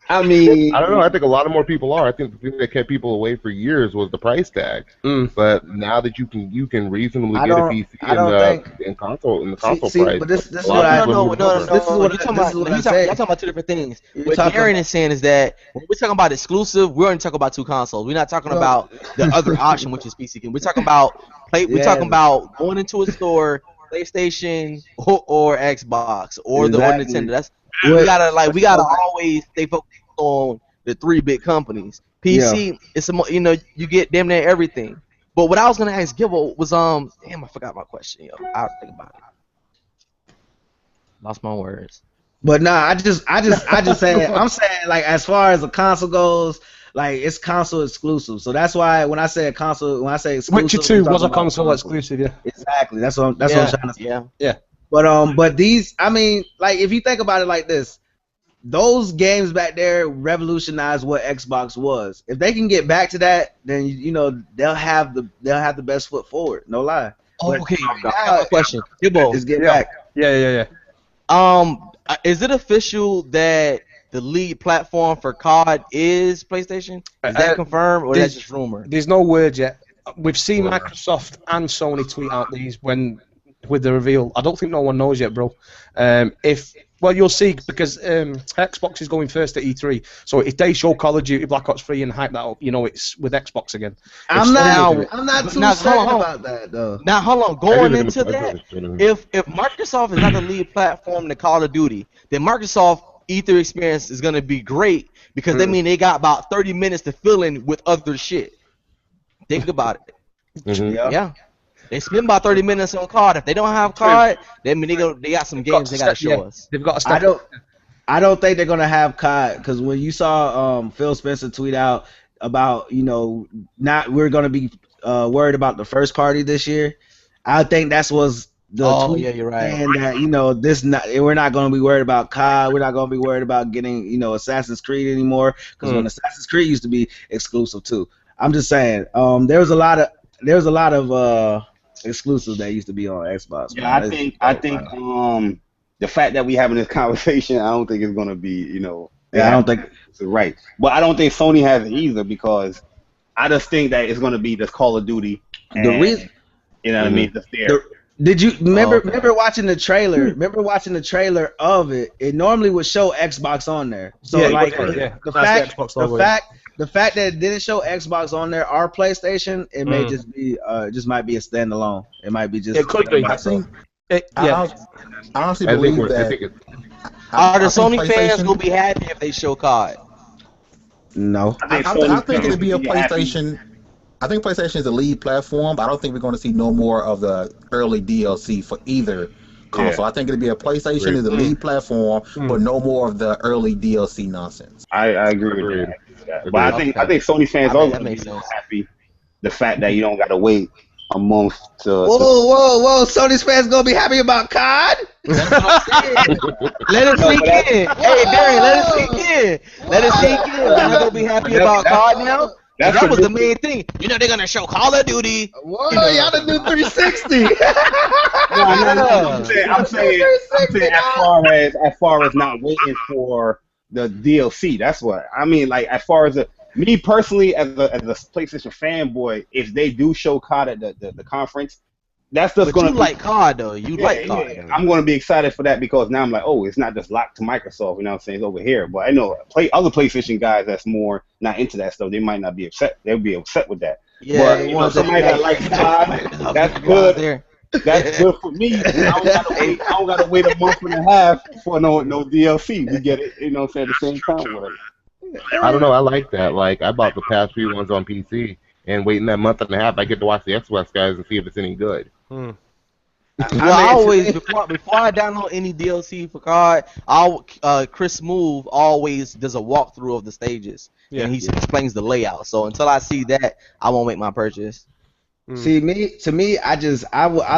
I mean, I don't know. I think a lot of more people are. I think the thing that kept people away for years was the price tag. But now that you can reasonably get a PC in console price. But this is what I know. Y'all talking about two different things. What Darren is saying is that when we're talking about exclusive, we're only talking about two consoles. We're not talking about the other option, which is PC. We're talking about we're talking about going into a store, PlayStation or Xbox or the Nintendo. That's we gotta always stay focused on the three big companies. PC, it's you get damn near everything. But what I was gonna ask Gibbo was damn, I forgot my question. I'll think about it. Lost my words. But nah, I just saying, I'm saying like as far as the console goes, like it's console exclusive. So that's why when I say exclusive, Witcher 2 was a console exclusive, yeah. Exactly. That's what I'm trying to say. Yeah. But these, I mean, like if you think about it like this, those games back there revolutionized what Xbox was. If they can get back to that, then they'll have the best foot forward. No lie. Oh, okay. I have a question. Gibbo, just get back. Yeah. Is it official that the lead platform for COD is PlayStation? Is that confirmed or is that just rumor? There's no word yet. We've seen Microsoft and Sony tweet out these with the reveal. I don't think no one knows yet, bro. You'll see because Xbox is going first at E3. So if they show Call of Duty Black Ops 3 and hype that up, it's with Xbox again. I'm not too certain about that though. Now hold on, going into that, if Microsoft is not the lead platform to Call of Duty, then Microsoft E3 experience is gonna be great because they mean they got about 30 minutes to fill in with other shit. Think about it. Yeah. They spend about 30 minutes on COD. If they don't have COD, they got some games they gotta show us. They've got to step. I don't think they're gonna have COD because when you saw Phil Spencer tweet out about we're gonna be worried about the first party this year, I think that was the tweet you're right. saying that we're not gonna be worried about COD. We're not gonna be worried about getting Assassin's Creed anymore because when Assassin's Creed used to be exclusive too. I'm just saying. There's a lot of exclusives that used to be on Xbox. Yeah, Man. I think the fact that we having this conversation, I don't think it's gonna be, Yeah, I don't think it's right. But I don't think Sony has it either because I just think that it's gonna be this Call of Duty. And, the reason. You know what I mean? Just there. Did you remember watching the trailer? Remember watching the trailer of it? It normally would show Xbox on there. So Yeah, like yeah. the fact that it didn't show Xbox on there or PlayStation, it may just be just might be a standalone. It might be just. It could be. I think. Yeah. I honestly believe that. Are the Sony fans gonna be happy if they show COD? No. I think it'd be a PlayStation. I think PlayStation is the lead platform. But I don't think we're going to see no more of the early DLC for either console. I think it'd be a PlayStation is the lead platform, but no more of the early DLC nonsense. I agree with that. But I think Sony fans are going to be happy the fact that you don't got to wait a month to. Whoa! Sony's fans gonna be happy about COD? Let it sink in. Hey, Darian, let it sink in. Let it sink in. They're not gonna be happy about COD now. That was the main thing. They're gonna show Call of Duty. Whoa, y'all done do 360. I'm saying as far as not waiting for the DLC. That's what I mean. Like as far as me personally, as a PlayStation fanboy, if they do show COD at the conference, that's just going to. You like COD though. You like COD. Yeah. I'm going to be excited for that because now I'm like, oh, it's not just locked to Microsoft. You know what I'm saying? It's over here. But I know other PlayStation guys that's more not into that stuff. They might not be upset. They'll be upset with that. Yeah. But somebody that likes COD, that's good. That's good for me. I don't gotta wait a month and a half for no DLC. We get it. You know what I'm saying? At the same time. Whatever. I don't know. I like that. Like, I bought the past few ones on PC, and waiting that month and a half, I get to watch the Xbox guys and see if it's any good. Well, I always before I download any DLC for COD, Chris Move always does a walkthrough of the stages, and he explains the layout. So until I see that, I won't make my purchase. See, I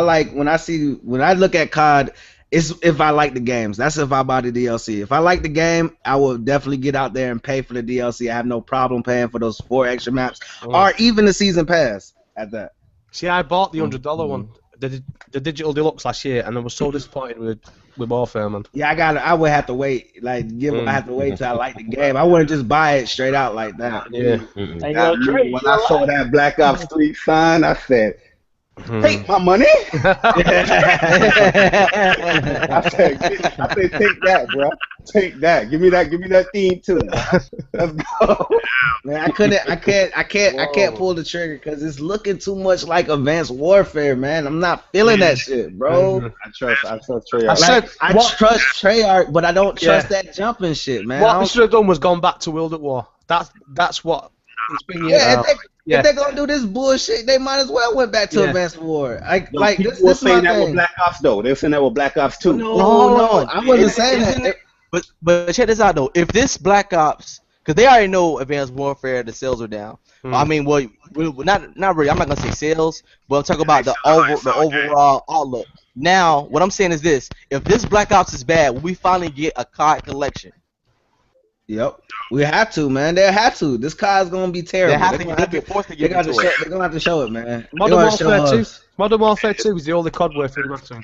like when I look at COD. It's if I like the games. That's if I buy the DLC. If I like the game, I will definitely get out there and pay for the DLC. I have no problem paying for those 4 extra maps or even the season pass at that. See, I bought the $100 one, the digital deluxe last year, and I was so disappointed with Warfare, man. Yeah, I would have to wait. I have to wait till I like the game. I wouldn't just buy it straight out like that. Yeah. When I saw that Black Ops 3 sign, I said, take my money. I said, take that, bro. Take that. Give me that theme too. Let's go. Man, I can't pull the trigger because it's looking too much like Advanced Warfare, man. I'm not feeling that shit, bro. I trust Treyarch. I trust Treyarch, but I don't trust that jumping shit, man. What they should have done was gone back to World at War. That's what it's been. If they're gonna do this bullshit, they might as well went back to Advanced War. This was saying that with Black Ops though. They were saying that with Black Ops 2. No, I wasn't saying that. But check this out though. If this Black Ops, because they already know Advanced Warfare, the sales are down. I mean, well, not really. I'm not gonna say sales, but I'm talking about the overall outlook. Now, what I'm saying is this: if this Black Ops is bad, will we finally get a COD collection? Yep, we have to, man. They have to. This COD's gonna be terrible. They're gonna have to show it, man. Modern Warfare 2 is the only COD worth remaking.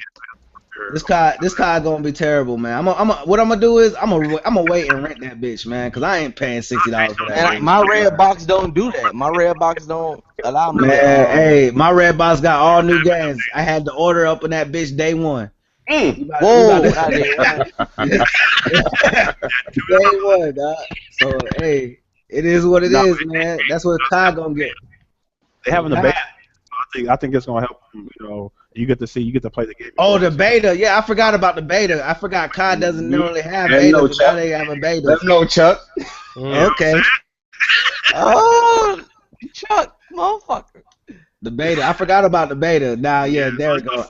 This COD gonna be terrible, man. What I'm gonna do is I'm gonna wait and rent that bitch, man, cause I ain't paying $60 for that. And my red box don't do that. My red box don't allow me. Man, hey, my red box got all new games. I had to order up in that bitch day one. Whoa! Day one, dog. So hey, it is what it is, man. That's what COD gonna get. They having a beta. I think it's gonna help. You get to play the game. Oh, the beta. Yeah, I forgot about the beta. I forgot COD doesn't normally have beta. No, now they have a beta. Let's know, Chuck. Okay. Oh, Chuck, motherfucker. The beta. I forgot about the beta. Now, yeah, there we go.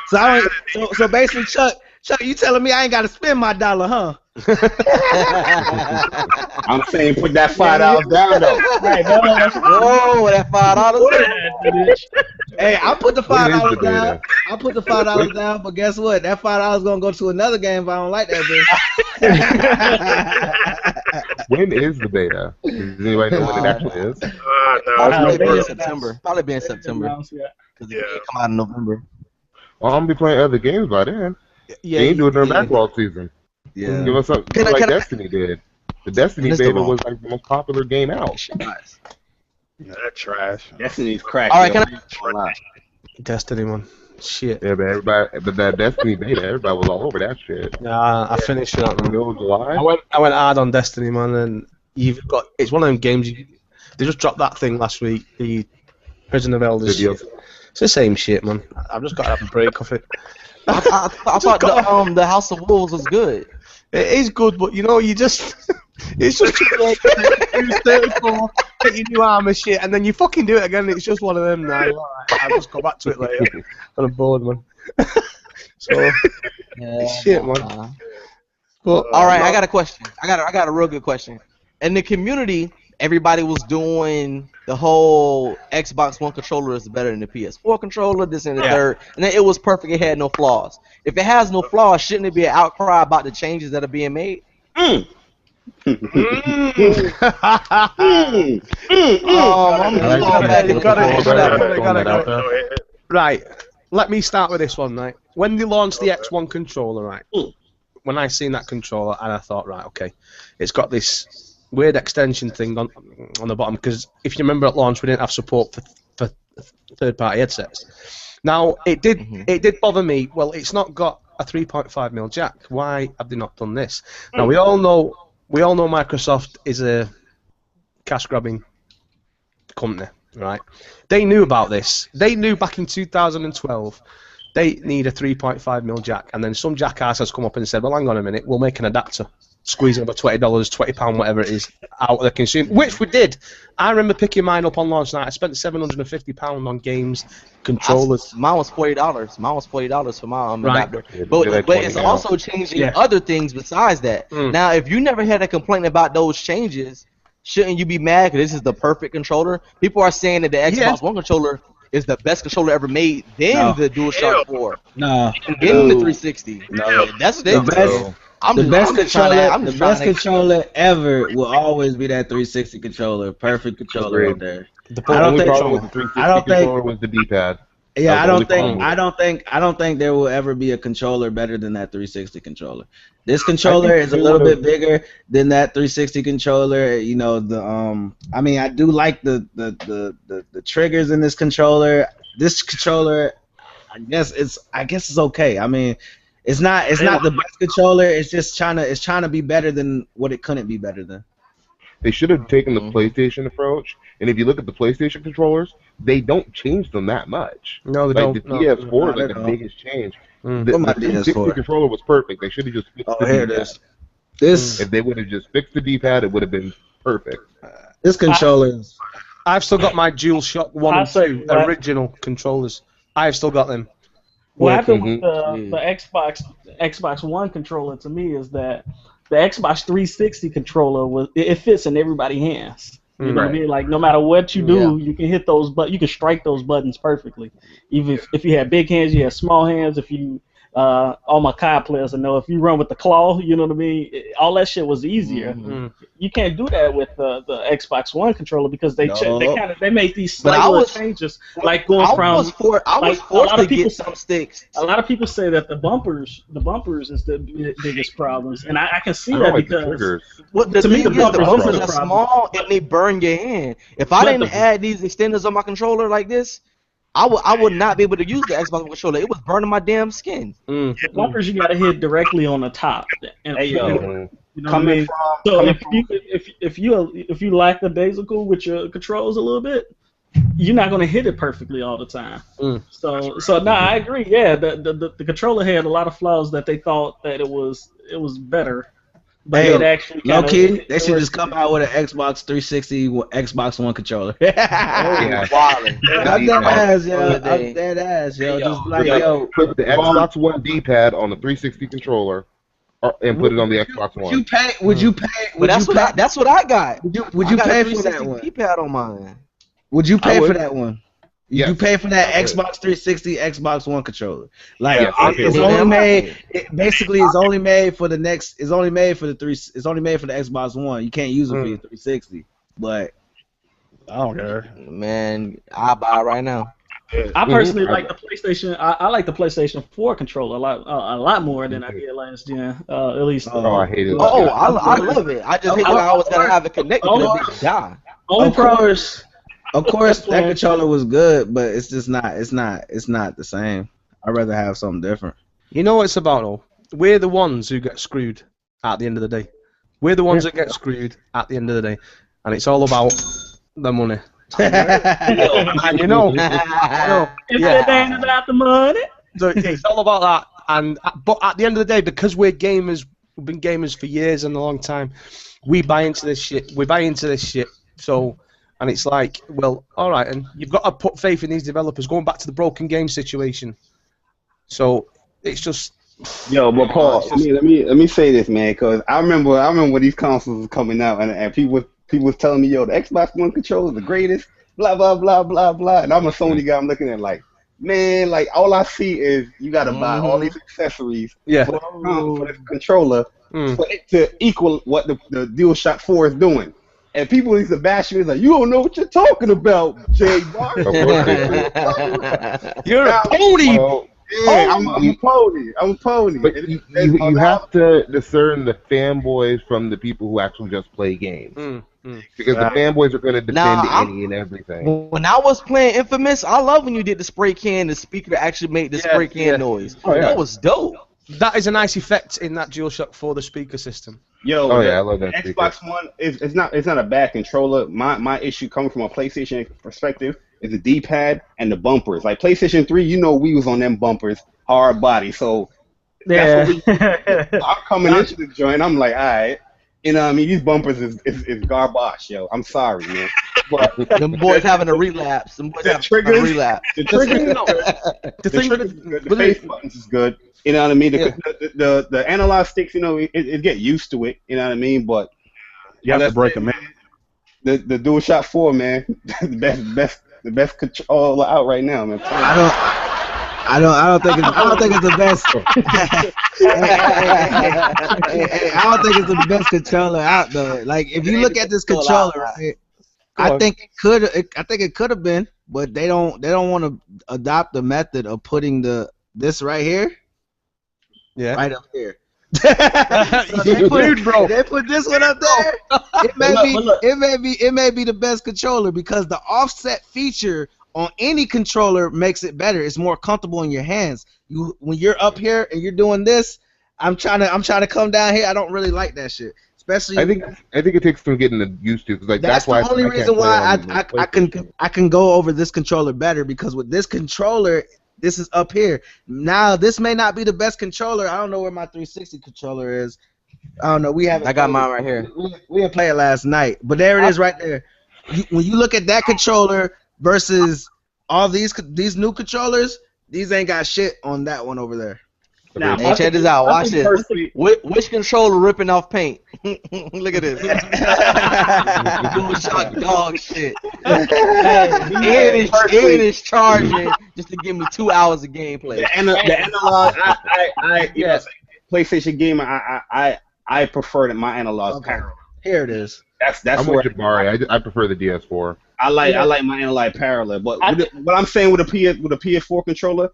So basically, Chuck, you telling me I ain't got to spend my $1, huh? I'm saying put that $5 down though. Right, whoa, that $5. Hey, I put the $5 down. I'll put the $5 down, but guess what? That $5 gonna go to another game if I don't like that bitch. When is the beta? Does anybody know when it actually is? Probably be in September. Probably be in September. Because the game come out in November. Well, I'm gonna be playing other games by then. Yeah, they ain't doing their backlog season. Yeah. Give us something like Destiny did. The Destiny beta was like the most popular game out. That trash. Destiny's crack. All right, can I? Destiny, man. Shit. Yeah, but that Destiny beta, everybody was all over that shit. Nah, I finished it in the middle of July. I went hard on Destiny, man, and it's one of them games. They just dropped that thing last week, the Prison of Elders. It's the same shit, man. I've just got to have a break off it. I thought the House of Wolves was good. It is good, but you just it's just like 34, get your new armor shit, and then you fucking do it again. It's just one of them now. Right, I'll just go back to it later. I'm bored, man. So shit, man. But all right, I got a question. I got a real good question. In the community, everybody was doing the whole Xbox One controller is better than the PS4 controller, this and the third, and then it was perfect, it had no flaws. If it has no flaws, shouldn't it be an outcry about the changes that are being made? Right, let me start with this one, right? When they launched the X1 controller, right, when I seen that controller, and I thought, right, okay, it's got this weird extension thing on the bottom, because if you remember at launch, we didn't have support for third-party headsets. Now, it did bother me. Well, it's not got a 3.5mm jack. Why have they not done this? Now, we all know Microsoft is a cash-grabbing company, right? They knew about this. They knew back in 2012 they need a 3.5mm jack, and then some jackass has come up and said, well, hang on a minute, we'll make an adapter. Squeeze over $20, £20, whatever it is, out of the consumer, which we did. I remember picking mine up on launch night. I spent £750 on games, controllers. Mine was $40. Mine was $40 for my adapter. But it's also changing other things besides that. Now, if you never had a complaint about those changes, shouldn't you be mad? Because this is the perfect controller. People are saying that the Xbox One controller is the best controller ever made. Then the DualShock 4. No. Then the 360. No. That's the best. The best controller ever will always be that 360 controller. Perfect controller right there. I don't think the 360 controller was the D-pad. Yeah, I don't think there will ever be a controller better than that 360 controller. This controller is a little bit bigger than that 360 controller. You know, I mean, I do like the triggers in this controller. This controller, I guess it's okay. I mean, it's not the best controller. It's just trying to be better than what it couldn't be better than. They should have taken the PlayStation approach, and if you look at the PlayStation controllers, they don't change them that much. No, they don't. The PS4 is like the biggest change. The 360 controller was perfect. They should have just fixed the D-pad. If they would have just fixed the D-pad, it would have been perfect. This controller I've still got my DualShock 1 and 2 original controllers. I've still got them. What happened with the Xbox One controller to me is that the Xbox 360 controller it fits in everybody's hands. You know what I mean? Like no matter what you do, you can hit those you can strike those buttons perfectly. Even if you have big hands, you have small hands. If you all my COD players will know if you run with the claw, you know what I mean? All that shit was easier. You can't do that with the Xbox One controller because they made these slight changes, like going from. I was forced to get some sticks. A lot of people say that the bumpers is the biggest problems, and I can see that because to me the bumpers are small and they burn your hand. If I didn't add these extenders on my controller like this, I would not be able to use the Xbox controller. It was burning my damn skin. The bumpers you gotta hit directly on the top. And you know what I mean? So if you lack the daisical with your controls a little bit, you're not gonna hit it perfectly all the time. So no, I agree. Yeah, the controller had a lot of flaws that they thought that it was better. But it actually low key, they should just come out with an Xbox 360 Xbox One controller. I'm dead ass, yo. Just like, put the Xbox One D-pad on the 360 controller, and put it on the Xbox One. Would you pay? That's what I got. Would you pay for that one? D-pad on mine. Would you pay for that one? You pay for that Xbox 360, Xbox One controller. Like it's only made. Basically, it's only made for the next. It's only made for the It's only made for the Xbox One. You can't use it for your 360. But I don't care. Man, I'll buy it right now. I personally like the PlayStation. I like the PlayStation 4 controller a lot more than I did last gen. At least. I hate it. I love it. I just hate that I always gotta have it connected to the big die. Of course, that controller was good, but it's just not. It's not the same. I'd rather have something different. You know what it's about, though? We're the ones who get screwed at the end of the day. We're the ones that get screwed at the end of the day, and it's all about the money. And you know, If it ain't about the money. So it's all about that. But at the end of the day, because we're gamers, we've been gamers for years and a long time. We buy into this shit. So. And it's like, well, all right, and you've got to put faith in these developers. Going back to the broken game situation, so it's just. Yo, but Paul, let me say this, man, because I remember when these consoles were coming out, and people was telling me, yo, the Xbox One controller is the greatest, blah blah blah blah blah, and I'm a Sony guy. I'm looking at like, man, like all I see is you got to buy all these accessories for this controller for it to equal what the DualShock 4 is doing. And people used to bash me like, you don't know what you're talking about, Jay Bar. You're a pony. Yeah, I'm a pony. I'm a pony. But you have to discern the fanboys from the people who actually just play games. Because the fanboys are going to defend any and everything. When I was playing Infamous, I love when you did the spray can, the speaker actually made the spray can noise. That was dope. That is a nice effect in that DualShock 4, the speaker system. Yo, I love that Xbox speaker. One it's not a bad controller. My issue coming from a PlayStation perspective is the D-pad and the bumpers. Like PlayStation 3, you know, we was on them bumpers, hard body. So that's what I'm coming into the joint. I'm like, all right, you know what I mean? These bumpers is garbage, yo. I'm sorry, man. But them boys having a relapse. Them boys having a relapse. The face buttons is good. You know what I mean? The analog sticks, you know, it get used to it. You know what I mean? But you have to break them in. The DualShock 4, man, the best controller out right now, man. I don't think it's the best. I don't think it's the best controller out though. Like if you look at this controller, right, I think it could have been, but they don't want to adopt the method of putting this right here. Yeah. Right up here. So they put this one up there. It may be the best controller because the offset feature on any controller makes it better. It's more comfortable in your hands. When you're up here and you're doing this, I'm trying to come down here. I don't really like that shit. Especially, I think it takes some getting used to. Like that's why the only reason why I can go over this controller better, because with this controller, this is up here. Now this may not be the best controller. I don't know where my 360 controller is. I don't know. I got mine right here. We didn't play it last night, but there it is right there. When you look at that controller versus all these new controllers, these ain't got shit on that one over there. Now, hey, check this out. Watch this. Which controller ripping off paint? Look at this. DualShock dog shit. And it's charging just to give me 2 hours of gameplay. The analog, PlayStation game, I prefer my analog parallel. Here it is. That's I'm with Jabari. I prefer the DS4. I like my analog parallel, but what I'm saying with a PS4 controller,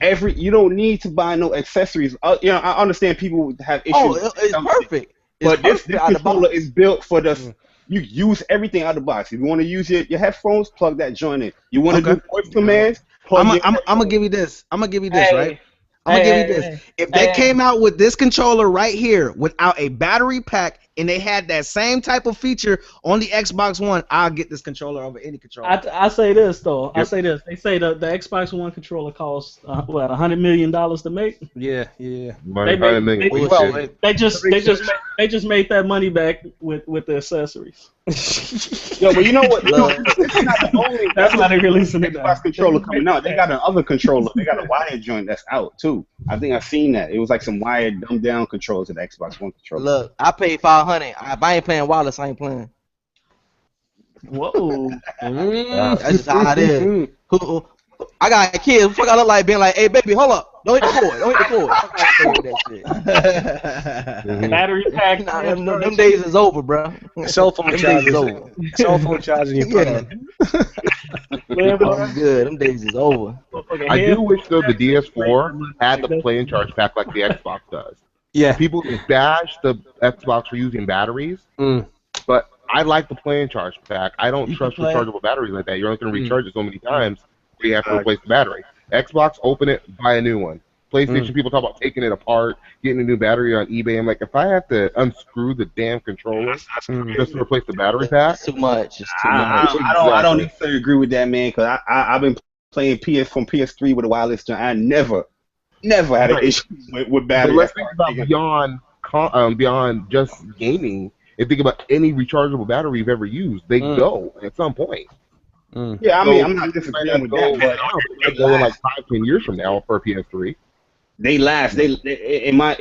you don't need to buy no accessories. You know, I understand people have issues. Oh, it's perfect. But this controller is built for the. You use everything out of the box. If you want to use your headphones, plug that joint in. You want to do voice commands? I'm gonna give you this. I'm gonna give you this, right? I'm gonna give you this. If they came out with this controller right here without a battery pack and they had that same type of feature on the Xbox One, I'll get this controller over any controller. I say this though. Yep. I say this. They say the Xbox One controller costs what, $100 million to make? Yeah. They just made that money back with the accessories. Yo, but you know what? That's why they're releasing it. Xbox controller coming out. They got another controller. They got a wired joint that's out too. I think I've seen that. It was like some wired, dumbed down controller to the Xbox One controller. Look, I paid $500. If I ain't playing wireless, I ain't playing. Whoa. That's just how it is. I got kids. Fuck, I look like being like, hey, baby, hold up. Don't hit the cord. Don't hit the cord. Fuck, I say with that shit. Battery pack. Nah, them days is over, bro. Cell phone charging. Cell phone charging. Yeah. I'm good. Them days is over. I do wish though the DS4 had the play and charge pack like the Xbox does. Yeah. People bash the Xbox for using batteries, but I like the play and charge pack. I don't trust rechargeable batteries like that. You're only going to recharge it so many times where you have to replace the battery. Xbox, open it, buy a new one. PlayStation, people talk about taking it apart, getting a new battery on eBay. I'm like, if I have to unscrew the damn controller just to replace the battery pack, it's too much. It's too much. I don't necessarily agree with that, man, because I've been playing from PS3 with a wireless joint. I never had an issue with battery. But let's think about beyond just gaming. And think about any rechargeable battery you've ever used. They go at some point. Yeah, I mean, I'm not disagreeing with that, but they go in like 5-10 years from now for a PS3. They last. They in my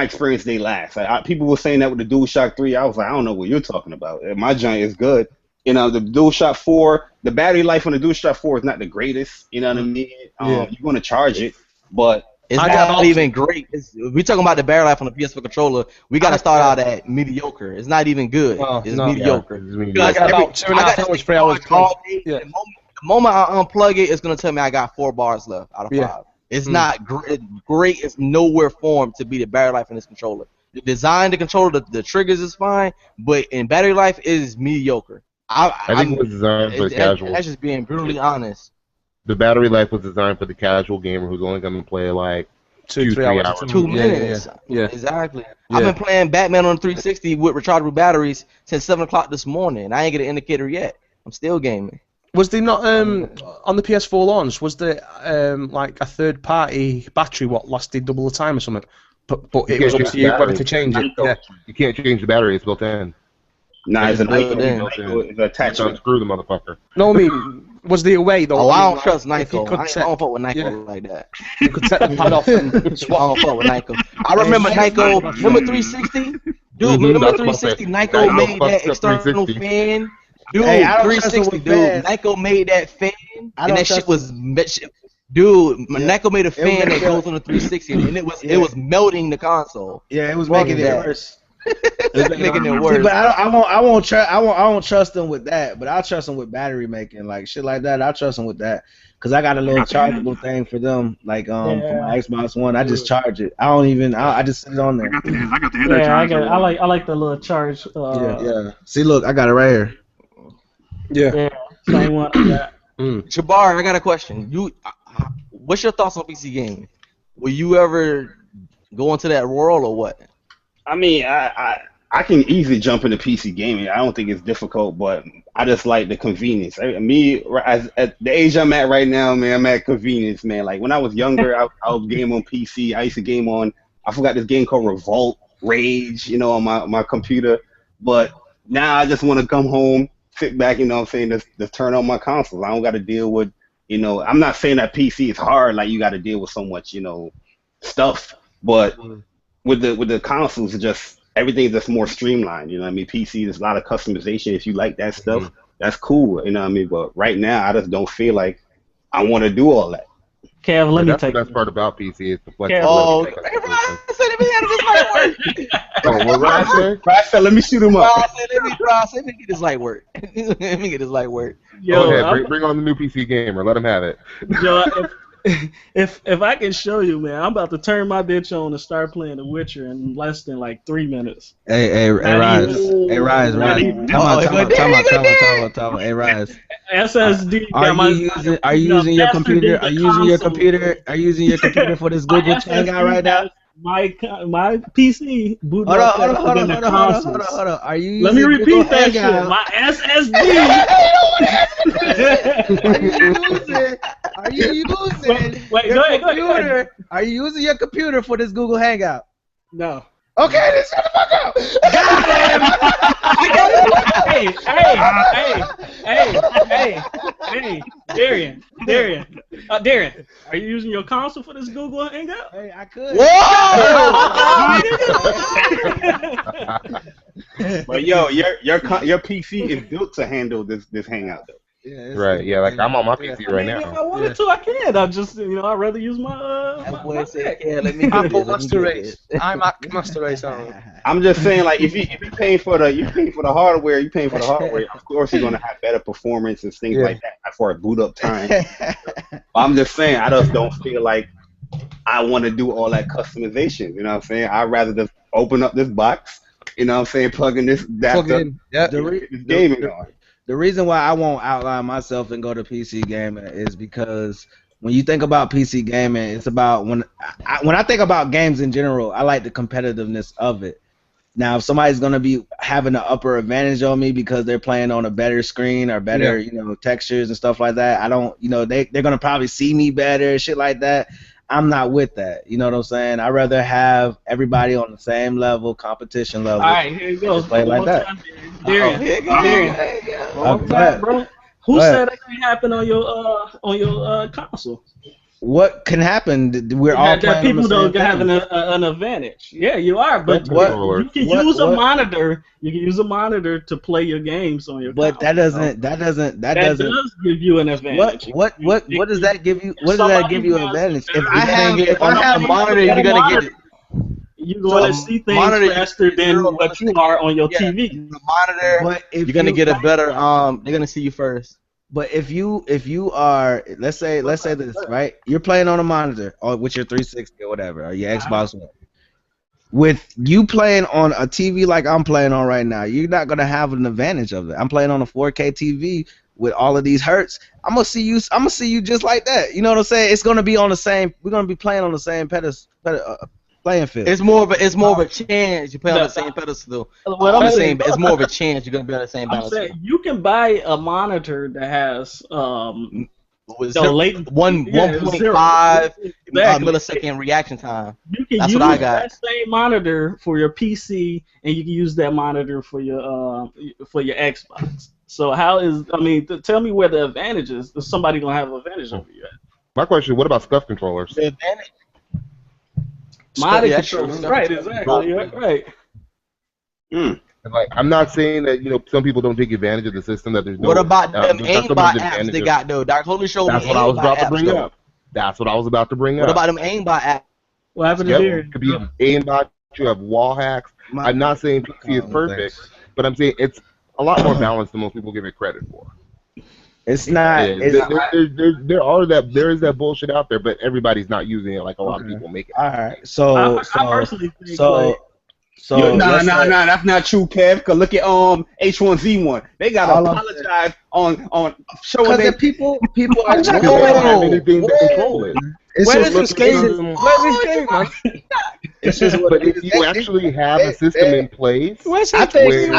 experience, they last. People were saying that with the DualShock 3. I was like, I don't know what you're talking about. My joint is good. You know, the DualShock 4, the battery life on the DualShock 4 is not the greatest. You know what I mean? You're going to charge it, but it's not even great. We talking about the battery life on the PS4 controller. We got to start out at mediocre. It's not even good. It's mediocre. I got about 2.5 hours, 3 hours. The moment I unplug it, it's going to tell me I got 4 bars left out of 5. It's not great. It's nowhere formed to be the battery life in this controller. The design, the controller, the triggers is fine, but in battery life, it is mediocre. I think it was designed for the casual. That's just being brutally honest. The battery life was designed for the casual gamer who's only going to play like 2-3 hours. 2 minutes. Yeah. Exactly. Yeah. I've been playing Batman on 360 with rechargeable batteries since 7 o'clock this morning. I ain't get an indicator yet. I'm still gaming. Was there not on the PS4 launch? Was there like a third-party battery what lasted double the time or something? But it was up to you whether to change it. Yeah. You can't change the battery. It's built in. Nah, it's an attachment. Unscrew the motherfucker. No, I mean, was there a way though? Oh, I don't trust Nyko. I don't fuck with Nyko like that. You could set the pad off and swap. I don't fuck with Nyko. I remember Nyko. Remember 360? Dude, remember 360? Nyko made that external fan. Dude, hey, 360, dude. Nyko made that fan, and that shit was. Dude, Nyko made a fan that goes on the 360, and it was melting the console. Yeah, it was making it worse. Making it worse. See, but I won't trust them with that, but I'll trust them with battery making, like shit like that. I'll trust them with that, cause I got a little chargeable thing for them, like for my Xbox One. I just charge it. I just sit it on there. I got the Energizer. I like the little charge. Yeah. See, look, I got it right here. Yeah. Same one I got. Jabbar, I got a question. What's your thoughts on PC gaming? Will you ever go into that world or what? I mean, I can easily jump into PC gaming. I don't think it's difficult, but I just like the convenience. Me, at the age I'm at right now, man, I'm at convenience, man. Like when I was younger, I would game on PC. I used to game on, I forgot this game called Revolt, Rage, on my computer. But now I just want to come home, sit back, just turn on my consoles. I don't got to deal with, I'm not saying that PC is hard, like you got to deal with so much, stuff, but with the consoles, it's just everything's just more streamlined. PC, there's a lot of customization. If you like that stuff, that's cool. But right now, I just don't feel like I want to do all that. Kev, let me take the best part about PC is the flexibility. Hey, Ryan said let me handle this light work. What Ryan said? Ryan said, let me shoot him up. Ryan said, let me get this light work. Let me get this light work. Yo, go ahead, bring on the new PC gamer. Let him have it. Yo, if I can show you, man, I'm about to turn my bitch on and start playing The Witcher in less than like 3 minutes. Hey, Rise. Hey, Rise. Time out. Hey, Rise. SSD. Are you using your computer? Are you using your computer for this Google Hangout right now? My PC boot up hold on. Are you? Let me repeat that shit. My SSD. Are you using? Wait, go ahead. Are you using your computer for this Google Hangout? No. Okay, then shut the fuck up. Hey, Darian, are you using your console for this Google Hangout? Hey, I could. Whoa! But yo, your PC is built to handle this hangout though. Yeah, Right, yeah, like I'm on my PC right If now. I wanted to, I can. I just, I'd rather use my That boy my said, Mac. "Yeah, let me get Apple this, let me Master get Race. this." iMac Master Race. I'm just saying, like, if you paying for the hardware, you paying for the hardware. Of course, you're gonna have better performance and things like that as far as boot up time. But I'm just saying, I just don't feel like I want to do all that customization. You know what I'm saying? I'd rather just open up this box. You know what I'm saying? Plug in this adapter. This gaming on. The reason why I won't outline myself and go to PC gaming is because when you think about PC gaming, it's about when I think about games in general, I like the competitiveness of it. Now, if somebody's gonna be having an upper advantage on me because they're playing on a better screen or better, textures and stuff like that, I don't, they're gonna probably see me better, shit like that. I'm not with that. You know what I'm saying? I'd rather have everybody on the same level, competition level. All right, here you go. Play like that. Darian. Bro. Who said that can happen on your console? What can happen? We're all that playing people don't have an advantage. Yeah, you are, but you can use a monitor. You can use a monitor to play your games on your. But console. that doesn't does give you an advantage. What does that give you? What does that give you an advantage? If I have a monitor, you're gonna get it. You're going to see things faster than what you are on your TV. The monitor, but if you're gonna get a better. They're gonna see you first. But if you are, let's say this, right? You're playing on a monitor or with your 360 or whatever, or your Xbox One. With you playing on a TV like I'm playing on right now, you're not gonna have an advantage of it. I'm playing on a 4K TV with all of these hertz. I'm gonna see you just like that. You know what I'm saying? It's gonna be on the same. We're gonna be playing on the same playing field. It's more of a chance you play on the same pedestal. What I'm saying, it's more of a chance you're gonna be on the same pedestal. You can buy a monitor that has latent 1.5 millisecond reaction time. You can use that same monitor for your PC, and you can use that monitor for your Xbox. So tell me where the advantage is. Is somebody gonna have an advantage over you? My question: what about SCUF controllers? The advantage. Modded controllers, right? Exactly, right. Like, I'm not saying that some people don't take advantage of the system. That there's no. What about them aimbot apps they got though? Dark Holy showed me. That's what I was about to bring up. That's what I was about to bring up. What about them aimbot apps? What happened to here? It could be aimbot. You have wall hacks. I'm not saying PC is perfect, but I'm saying it's a lot more balanced than most people give it credit for. It's not. There is that bullshit out there, but everybody's not using it like a lot of people make it. All right, so I personally think that's not true, Kev. Cause look at H1Z1. They gotta apologize on showing that people are not have anything to control it. Where's this game, man? It's just but if you actually have a system in place, I think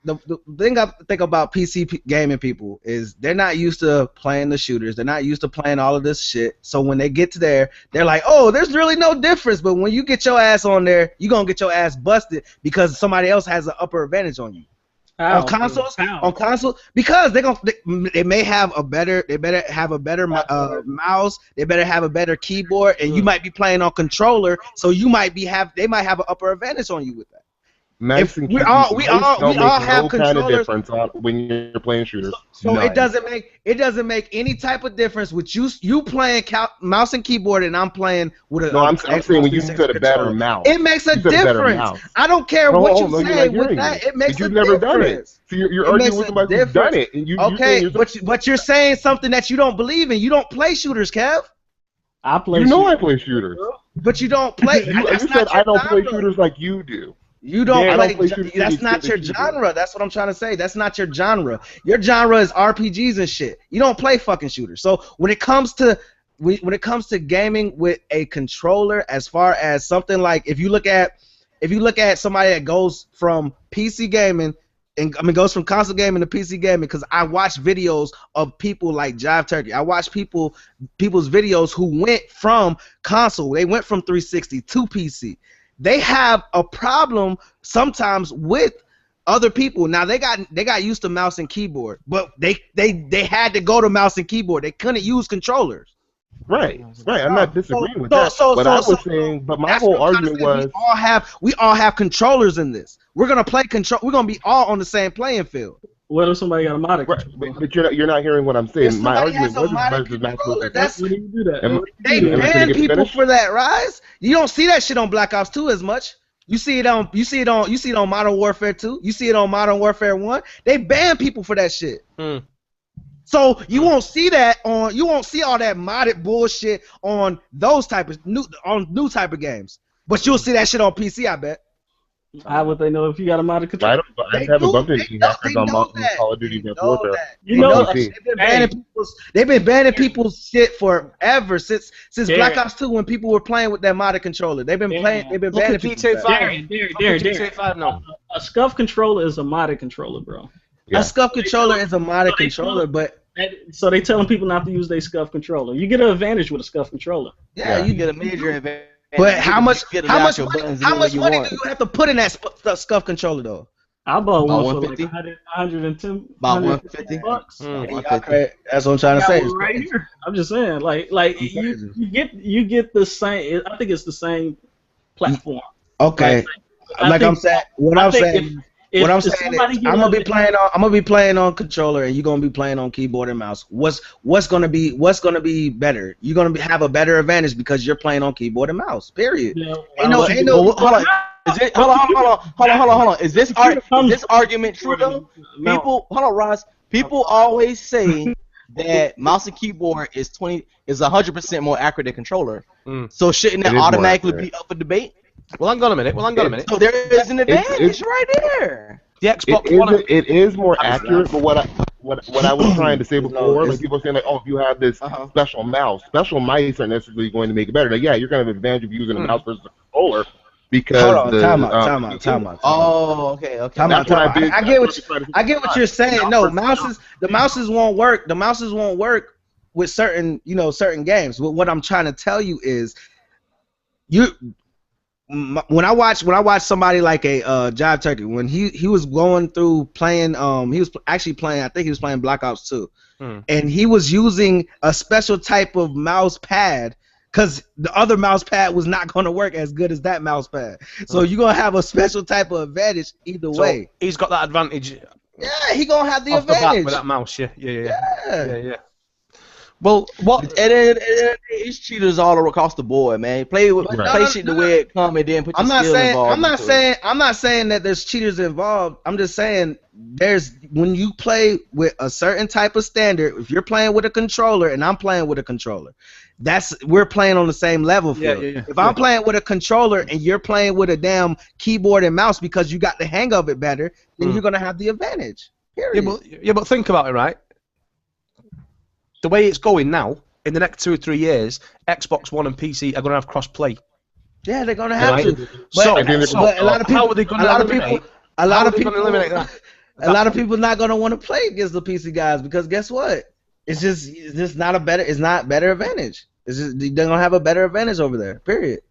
the thing I think about PC gaming people is they're not used to playing the shooters. They're not used to playing all of this shit. So when they get to there, they're like, oh, there's really no difference. But when you get your ass on there, you're going to get your ass busted because somebody else has an upper advantage on you. On console, because they may have a better, mouse, they better have a better keyboard, and you might be playing on controller, so they might have an upper advantage on you with that. We all have controllers. Kind of difference on when you're playing shooters. So it doesn't make any type of difference with you playing mouse and keyboard and I'm playing with a. No, I'm saying when you said a better mouse. It makes a difference. I don't care what you say with that. It makes a difference. You've never done it. So you're arguing with somebody who's done it, and but you're saying something that you don't believe in. You don't play shooters, Kev. I play. I play shooters. But you don't play. You said I don't play shooters like you do. You don't play. That's not your genre. That's what I'm trying to say. That's not your genre. Your genre is RPGs and shit. You don't play fucking shooters. So when it comes to gaming with a controller, as far as something like if you look at somebody that goes from PC gaming goes from console gaming to PC gaming, because I watch videos of people like Jive Turkey. I watch people's videos who went from console. They went from 360 to PC. They have a problem sometimes with other people. Now they got used to mouse and keyboard, but they had to go to mouse and keyboard. They couldn't use controllers. Right. I'm not disagreeing with that. But my that's whole what I'm trying to argument say. was we all have controllers in this. We're gonna play control. We're gonna be all on the same playing field. What if somebody got a modded right, but you're not hearing what I'm saying. My argument wasn't that's when you do that. they ban people for that, Rise. You don't see that shit on Black Ops 2 as much. You see it on Modern Warfare 2. You see it on Modern Warfare 1. They ban people for that shit. So you won't see that on. You won't see all that modded bullshit on those type of new type of games. But you'll see that shit on PC, I bet. How would they know if you got a modded controller? I haven't bumped into hackers on Call of Duty Advanced Warfare. They've been banning people's shit forever since Black Ops 2 when people were playing with that modded controller. They've been banning people. GTA 5 now. A SCUF controller is a modded controller, bro. Yeah. A SCUF controller is a modded controller, but so they telling people not to use their SCUF controller. You get an advantage with a SCUF controller. Yeah, you get a major advantage. But how much money do you have to put in that SCUF controller though? I bought one for like 110. About 150 bucks. That's what I'm trying to say. Right here. I'm just saying, like you get the same. I think it's the same platform. Okay. I'm saying is I'm gonna be playing on controller and you're gonna be playing on keyboard and mouse. What's gonna be better? You're gonna have a better advantage because you're playing on keyboard and mouse. Period. Hold on. Is this argument true though? Ross. People always say that mouse and keyboard is 100% more accurate than controller. So shouldn't that automatically be up for debate? Well, hang on a minute. So there is an advantage right there. The Xbox it is more accurate, but what I was trying to say before, like people saying like, oh, if you have this special mouse, special mice are necessarily going to make it better. Like, yeah, you're going to have an advantage of using a mouse versus a controller because time out. Oh, okay. I get what you're saying. No, the mouses won't work. The mouses won't work with certain games. But what I'm trying to tell you is, when I watch somebody like a Jive Turkey, when he was going through playing, he was actually playing, I think he was playing Black Ops 2, and he was using a special type of mouse pad because the other mouse pad was not going to work as good as that mouse pad. So you're going to have a special type of advantage either way. He's got that advantage. Yeah, he going to have the advantage. The back with that mouse, yeah. Well, what? And it's cheaters all across the board, man. Play shit the way it come and then put your skill involved. I'm not saying that there's cheaters involved. I'm just saying when you play with a certain type of standard. If you're playing with a controller and I'm playing with a controller, we're playing on the same level field. If I'm playing with a controller and you're playing with a damn keyboard and mouse because you got the hang of it better, then you're gonna have the advantage. Period. Yeah, but think about it, right? The way it's going now, in the next 2 or 3 years, Xbox One and PC are going to have cross-play. Yeah, they're going to have to. But a lot of people, how are they going to eliminate that? A lot of people not going to want to play against the PC guys because guess what? It's just not a better. It's not better advantage. It's just they're going to have a better advantage over there. Period.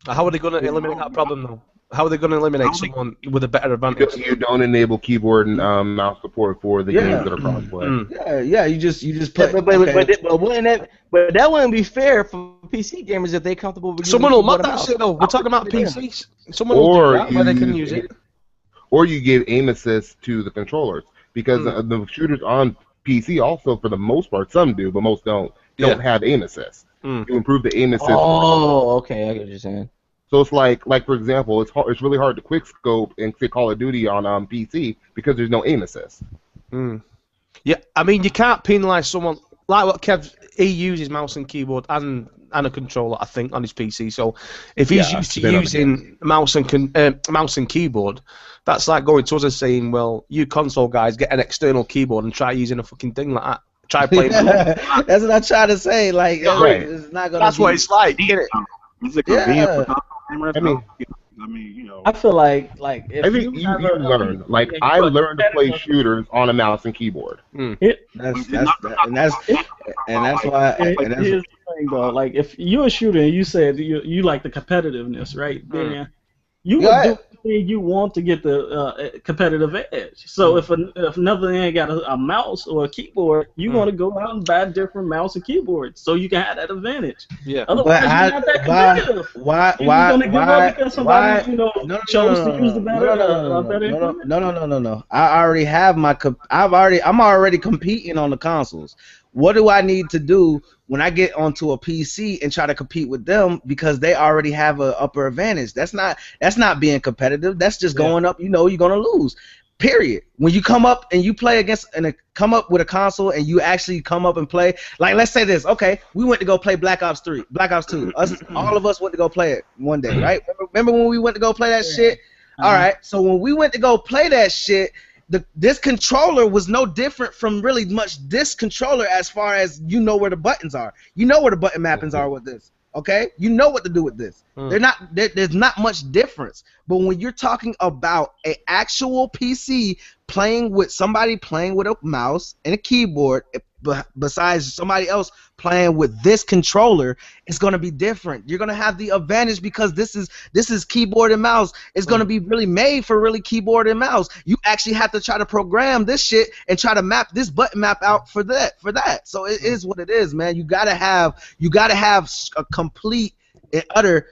How are they going to eliminate that problem though? How are they going to eliminate someone with a better advantage? You don't enable keyboard and mouse support for the games that are crossplay. Yeah. You just put. But that wouldn't be fair for PC gamers if they're comfortable with. Someone will mod that shit though. We're talking about PCs. Someone will do that where they can use it. Or you give aim assist to the controllers because the shooters on PC also, for the most part, some do, but most don't have aim assist. You improve the aim assist. Oh, okay, I get what you're saying. So it's like for example, it's really hard to quick scope and say Call of Duty on PC because there's no aim assist. Yeah, I mean you can't penalise someone like what Kev. He uses mouse and keyboard and a controller, I think, on his PC. So if he's used to using mouse and keyboard, that's like going to us and saying, well, you console guys get an external keyboard and try using a fucking thing like that. Try playing. That's what I'm trying to say. Like, it's not gonna. That's what it's like. Isn't it? Is it convenient for console gamers? I mean, you know. I feel like if I think you learn. Like I learned to play shooters on a mouse and keyboard. That's why. Here's the thing, though. Like if you're a shooter and you said you like the competitiveness, right? Then you would do thing you want to get the competitive edge. So if another ain't got a mouse or a keyboard, you want to go out and buy different mouse and keyboards so you can have that advantage. Yeah. Otherwise, you're not that competitive. Why? You're gonna give up because somebody chose to use the better equipment? No. I'm already competing on the consoles. What do I need to do when I get onto a PC and try to compete with them because they already have an upper advantage? That's not being competitive. That's just going up. You know you're gonna lose. Period. When you come up and you play against and come up with a console and you actually come up and play, like let's say this. Okay, we went to go play Black Ops 2. All of us went to go play it one day, right? Remember when we went to go play that shit? All right. So when we went to go play that shit, this controller was no different from really much this controller as far as you know where the buttons are. You know where the button mappings are with this. Okay? You know what to do with this. There's not much difference. But when you're talking about an actual PC playing with somebody playing with a mouse and a keyboard, besides somebody else playing with this controller, it's going to be different. You're going to have the advantage because this is keyboard and mouse. It's going to be really made for really keyboard and mouse. You actually have to try to program this shit and try to map this button map out for that. So it is what it is, man. You got to have a complete and utter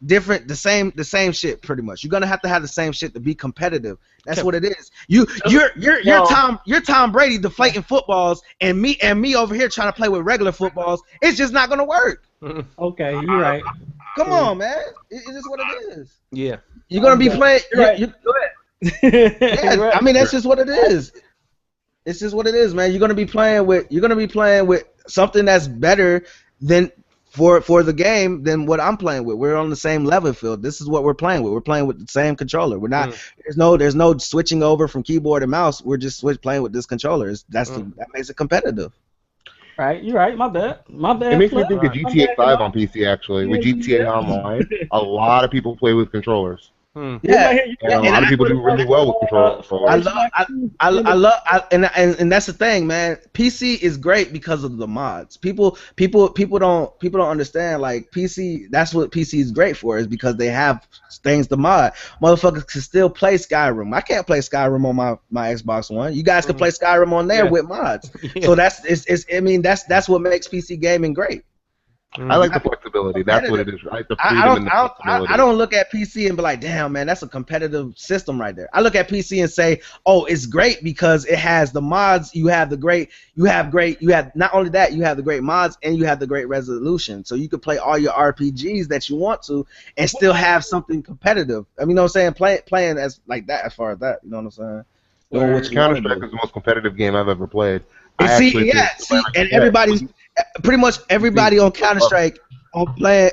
different the same shit pretty much. You're gonna have to have the same shit to be competitive. That's what it is. You're Tom Brady deflating footballs and me over here trying to play with regular footballs. It's just not gonna work. Okay, you're right. Come on, man. It's just what it is. Yeah. You're gonna be playing. Right. Go ahead. Yeah, I mean that's just what it is. It's just what it is, man. You're gonna be playing with something that's better than for the game than what I'm playing with. We're on the same level field. This is what we're playing with. We're playing with the same controller. We're not. There's no switching over from keyboard and mouse. We're just playing with this controller. That makes it competitive. Right, you're right. My bad. It makes me think of GTA 5 on PC actually. With GTA Online, a lot of people play with controllers. Yeah, and a lot of people do really well with controllers. And that's the thing, man. PC is great because of the mods. People don't understand PC. That's what PC is great for, is because they have things to mod. Motherfuckers can still play Skyrim. I can't play Skyrim on my Xbox One. You guys can play Skyrim on there with mods. So that's what makes PC gaming great. I like the flexibility. That's what it is. I like the freedom and the flexibility. I don't look at PC and be like, damn, man, that's a competitive system right there. I look at PC and say, oh, it's great because it has the mods. You have not only that, you have the great mods and you have the great resolution. So you can play all your RPGs that you want to and still have something competitive. I mean, you know what I'm saying? Playing as like that, as far as that. You know what I'm saying? Counter-Strike is the most competitive game I've ever played. And everybody's pretty much everybody on Counter-Strike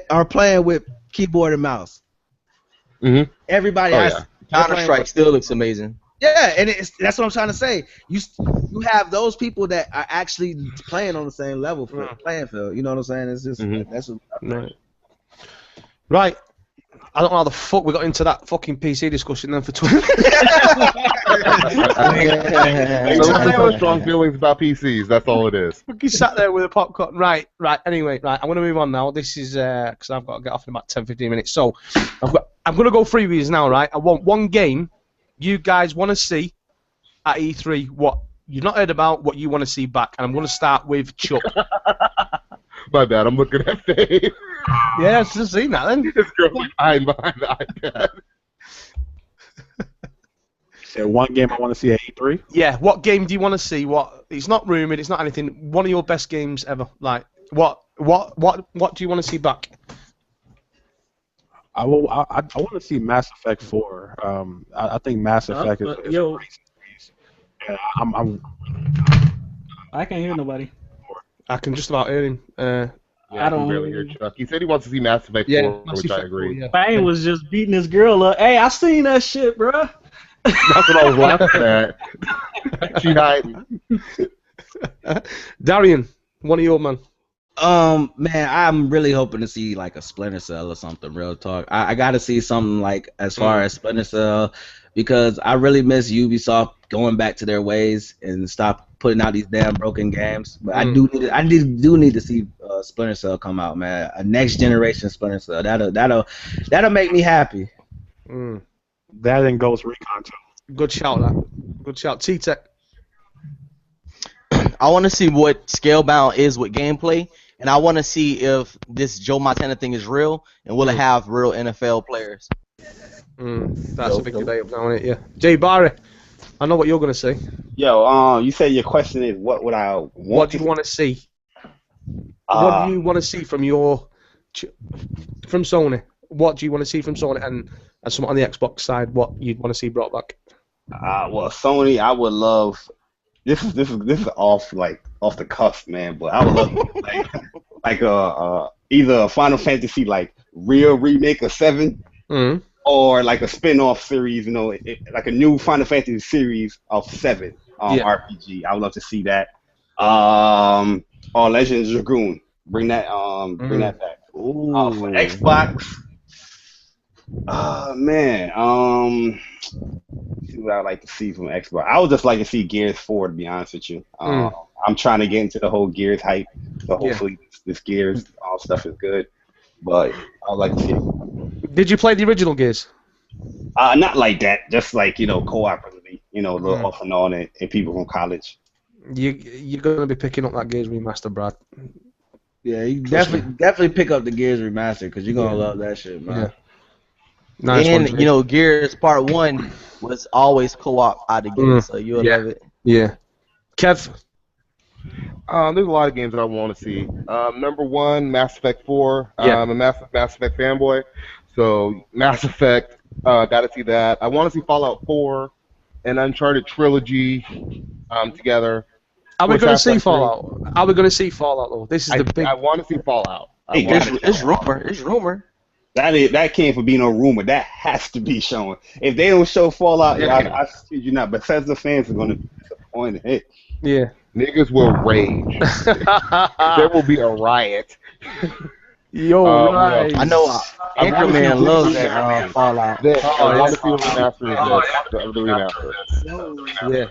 are playing with keyboard and mouse. Everybody Counter-Strike still looks amazing. Yeah, and that's what I'm trying to say. You have those people that are actually playing on the same level playing field. You know what I'm saying? It's just that's what, right. I don't know how the fuck we got into that fucking PC discussion then for 20 minutes. So let's have strong feelings about PCs. That's all it is. You sat there with a popcorn. Right. Anyway, I'm going to move on now. This is because I've got to get off in about 10-15 minutes. So I'm going to go through these now, right? I want one game you guys want to see at E3. What you've not heard about, what you want to see back, and I'm going to start with Chuck. My bad. I'm looking at Dave. Yeah, I've just seen that then. This girl behind the iPad. So one game I want to see at E3? Yeah, what game do you want to see? What? It's not rumored, it's not anything. One of your best games ever. Like, what do you want to see back? I want to see Mass Effect 4. I think Mass Effect is a great series. Yeah, I can't hear nobody. I can just about hear him. I don't barely hear Chuck. He said he wants to see Mass Effect 4, which I agree. Yeah. Bane was just beating his girl up. Hey, I seen that shit, bro. That's what I was laughing at. She hiding. Darion, one of your man. Man, I'm really hoping to see like a Splinter Cell or something. Real talk. I got to see something like as far as Splinter Cell, because I really miss Ubisoft going back to their ways and stop putting out these damn broken games. But I do need to see Splinter Cell come out, man. A next generation Splinter Cell. That'll make me happy. That and Ghost Recon 2. Good shout, that. Good shout. T-Tech. I want to see what Scalebound is with gameplay, and I want to see if this Joe Montana thing is real, and will it have real NFL players? That's a big debate now, isn't it? Yeah. Jay Barry, I know what you're gonna say. Yo, you say your question is what would I want? What do you want to see? What do you want to see from from Sony? What do you want to see from Sony and something on the Xbox side? What you'd want to see brought back? Well, Sony, I would love. This is off the cuff, man. But I would love either a Final Fantasy like real remake of 7, or like a spin-off series. You know, like a new Final Fantasy series of 7 RPG. I would love to see that. Or Legend of Dragoon. Bring that back. For Xbox. Man. See what I'd like to see from Xbox. I would just like to see Gears 4, to be honest with you. I'm trying to get into the whole Gears hype, so hopefully this Gears all stuff is good. But I'd like to see it. Did you play the original Gears? Not like that. Just like, cooperatively, a little off and on, and people from college. You're gonna be picking up that Gears remaster, Brad. Yeah, you definitely pick up the Gears remaster because you're gonna love that shit, man. Yeah. Nice And Gears Part 1 was always co-op out of Gears, so you'll love it. Yeah. Kev? There's a lot of games that I want to see. Number 1, Mass Effect 4. I'm a Mass Effect fanboy, so Mass Effect, gotta see that. I want to see Fallout 4 and Uncharted trilogy together. Are we going to see Fallout? Are we going to see Fallout though? This is the big. I want to see Fallout. It's rumor. That came from being a rumor. That has to be shown. If they don't show Fallout, I kid you not. Bethesda fans are going to be disappointed. Yeah. Niggas will rage. There will be a riot. Right. I know Anchorman loves that Fallout. I want to see the remaster. Yeah.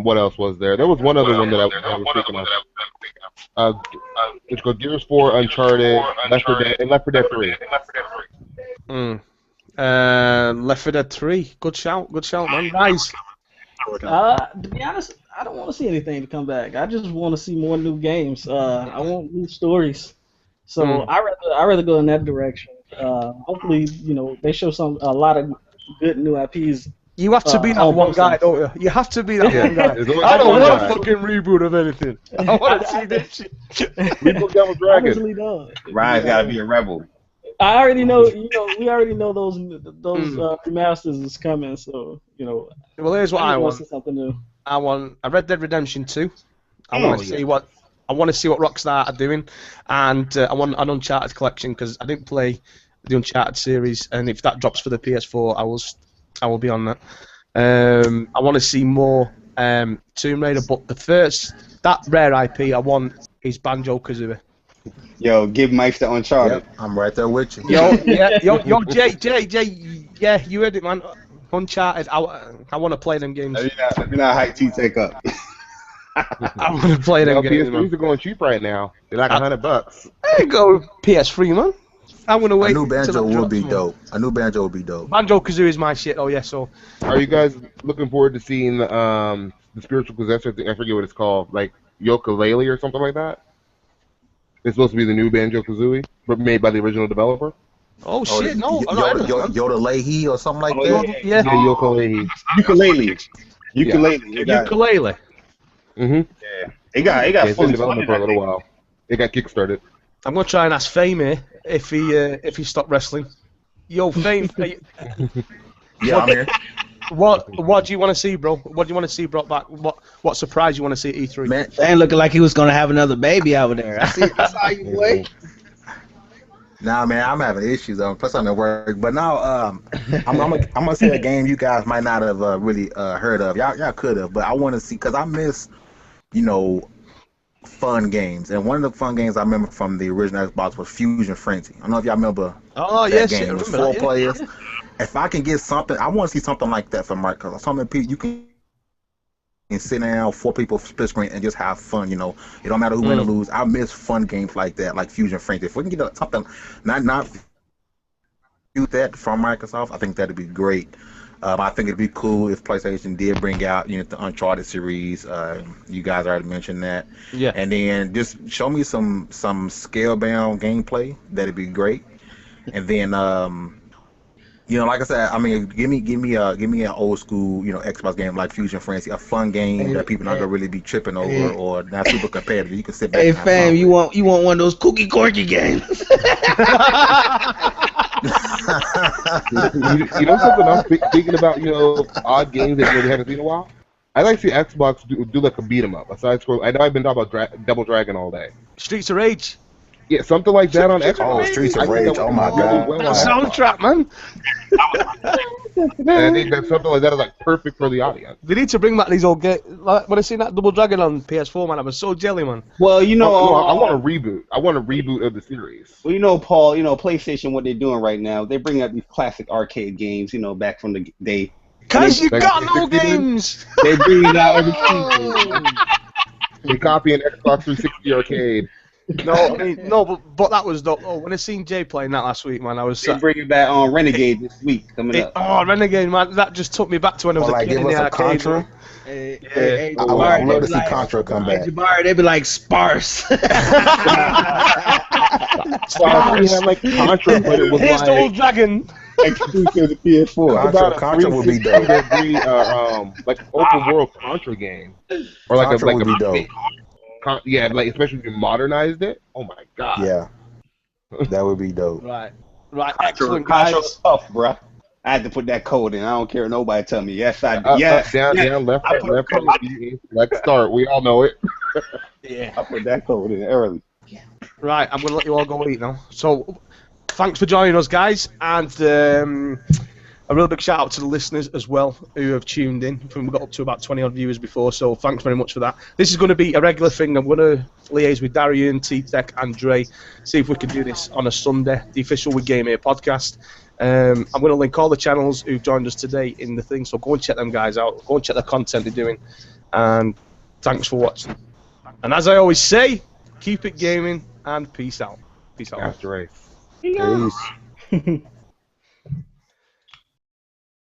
What else was there? There was one other one that I was thinking of. It's called Gears 4, Uncharted, Left 4 Dead 3. Left 4 Dead 3. Good shout, man. Nice. To be honest, I don't want to see anything to come back. I just want to see more new games. I want new stories. So I rather go in that direction. Hopefully, they show a lot of good new IPs. You have to be that one guy, don't you? You have to be that one guy. I don't want a fucking reboot of anything. I want to see this shit. Reboot Devil Dragon. Honestly, no. Ryan's got to be a rebel. I already know. We already know those remasters is coming. So Well, here's what I want. Something new. I want a Red Dead Redemption 2. I want to see what Rockstar are doing, and I want an Uncharted collection because I didn't play the Uncharted series, and if that drops for the PS4, I will be on that. I want to see more Tomb Raider, but that rare IP I want is Banjo-Kazooie. Yo, GIBBMEISTER Uncharted. Yep, I'm right there with you. Yo, Jay, yeah, you heard it, man. Uncharted. I want to play them games. Let me not hype T-Take up. I want to play them games. PS3s are going cheap right now. They're like $100. There go PS3, man. I'm gonna wait. A new Banjo would be dope. Banjo-Kazooie is my shit. Oh yeah. So. Are you guys looking forward to seeing the spiritual possessor? I forget what it's called, like Yooka-Laylee or something like that. It's supposed to be the new Banjo-Kazooie, but made by the original developer. Oh shit! No. Yoda-Laylee or something like that. Yeah. Yooka-Laylee. Ukulele. Yeah. It got full development for a little while. It got kickstarted. I'm gonna try and ask Fame here if he stopped wrestling. Yo, Fame. Yeah, I'm here. What do you want to see, bro? What do you want to see brought back? What surprise you want to see at E3? Man, they ain't looking like he was gonna have another baby over there. I saw you, boy. Nah, man, I'm having issues. Plus, I'm at work. But now, I'm gonna say a game you guys might not have really heard of. Y'all could have, but I want to see because I miss, fun games. And one of the fun games I remember from the original Xbox was Fusion Frenzy. I don't know if y'all remember. Oh that yes, game. It was 4 players. Yeah. If I can get something, I want to see something like that from Mike. Because something you can sit down, 4 people split screen and just have fun. It don't matter who win or lose. I miss fun games like that, like Fusion Frenzy. If we can get something, not that from Microsoft, I think that'd be great. I think it'd be cool if PlayStation did bring out, the Uncharted series. You guys already mentioned that. Yeah. And then just show me some scale-bound gameplay. That'd be great. And then, like I said, I mean, give me an old school, Xbox game like Fusion Frenzy, a fun game that people not gonna really be tripping over or not super competitive. You can sit back. Hey, and have fam, fun you with it. want one of those cookie corky games? You know something I'm thinking about, odd games that we haven't seen in a while? I like to see Xbox do like a beat 'em up. Aside from, I know I've been talking about Double Dragon all day. Streets of Rage. Yeah, something like that on Xbox. Oh, Streets of Rage! Oh my really god! well That on soundtrack, man. And I think that something like that is like perfect for the audience. They need to bring back these old games. Like, when I seen that Double Dragon on PS4, man, I was so jelly, man. Well, I want a reboot. I want a reboot of the series. Well, Paul, PlayStation, what they're doing right now, they bring up these classic arcade games, back from the day. Cause you Like got the no 60s? games. They bring it out every season. They copy an Xbox 360 arcade. No, but that was dope. Oh, when I seen Jay playing that last week, man, I was. They bring it back on Renegade this week coming up. Oh, Renegade, man, that just took me back to when I was a kid give in us the a arcade. Contra. Hey, I would love to see Contra come back. Jabari, they be like sparse. So we had like Contra, but it was Here's the old like dragon. Exclusive to PS4. Contra would be dope. like open world Contra game, or like Contra a would be dope. Yeah, like especially if you modernized it. Oh my god. Yeah, that would be dope. Right, excellent, Contra guys. tough, bruh. I had to put that code in. I don't care. Nobody tell me. Yes, I did. Up, Yes, down, yes. down, left, I right, put left, the right, let's start. We all know it. Yeah. I put that code in early. Right, I'm gonna let you all go eat now. So, thanks for joining us, guys, and a real big shout out to the listeners as well who have tuned in. We got up to about 20 odd viewers before, so thanks very much for that. This is going to be a regular thing. I'm going to liaise with Darion, T-Tech, and Dre, see if we can do this on a Sunday, the official WeGameHere podcast. I'm going to link all the channels who've joined us today in the thing, so go and check them guys out. Go and check the content they're doing, and thanks for watching. And as I always say, keep it gaming and peace out. Peace out. After race. Peace.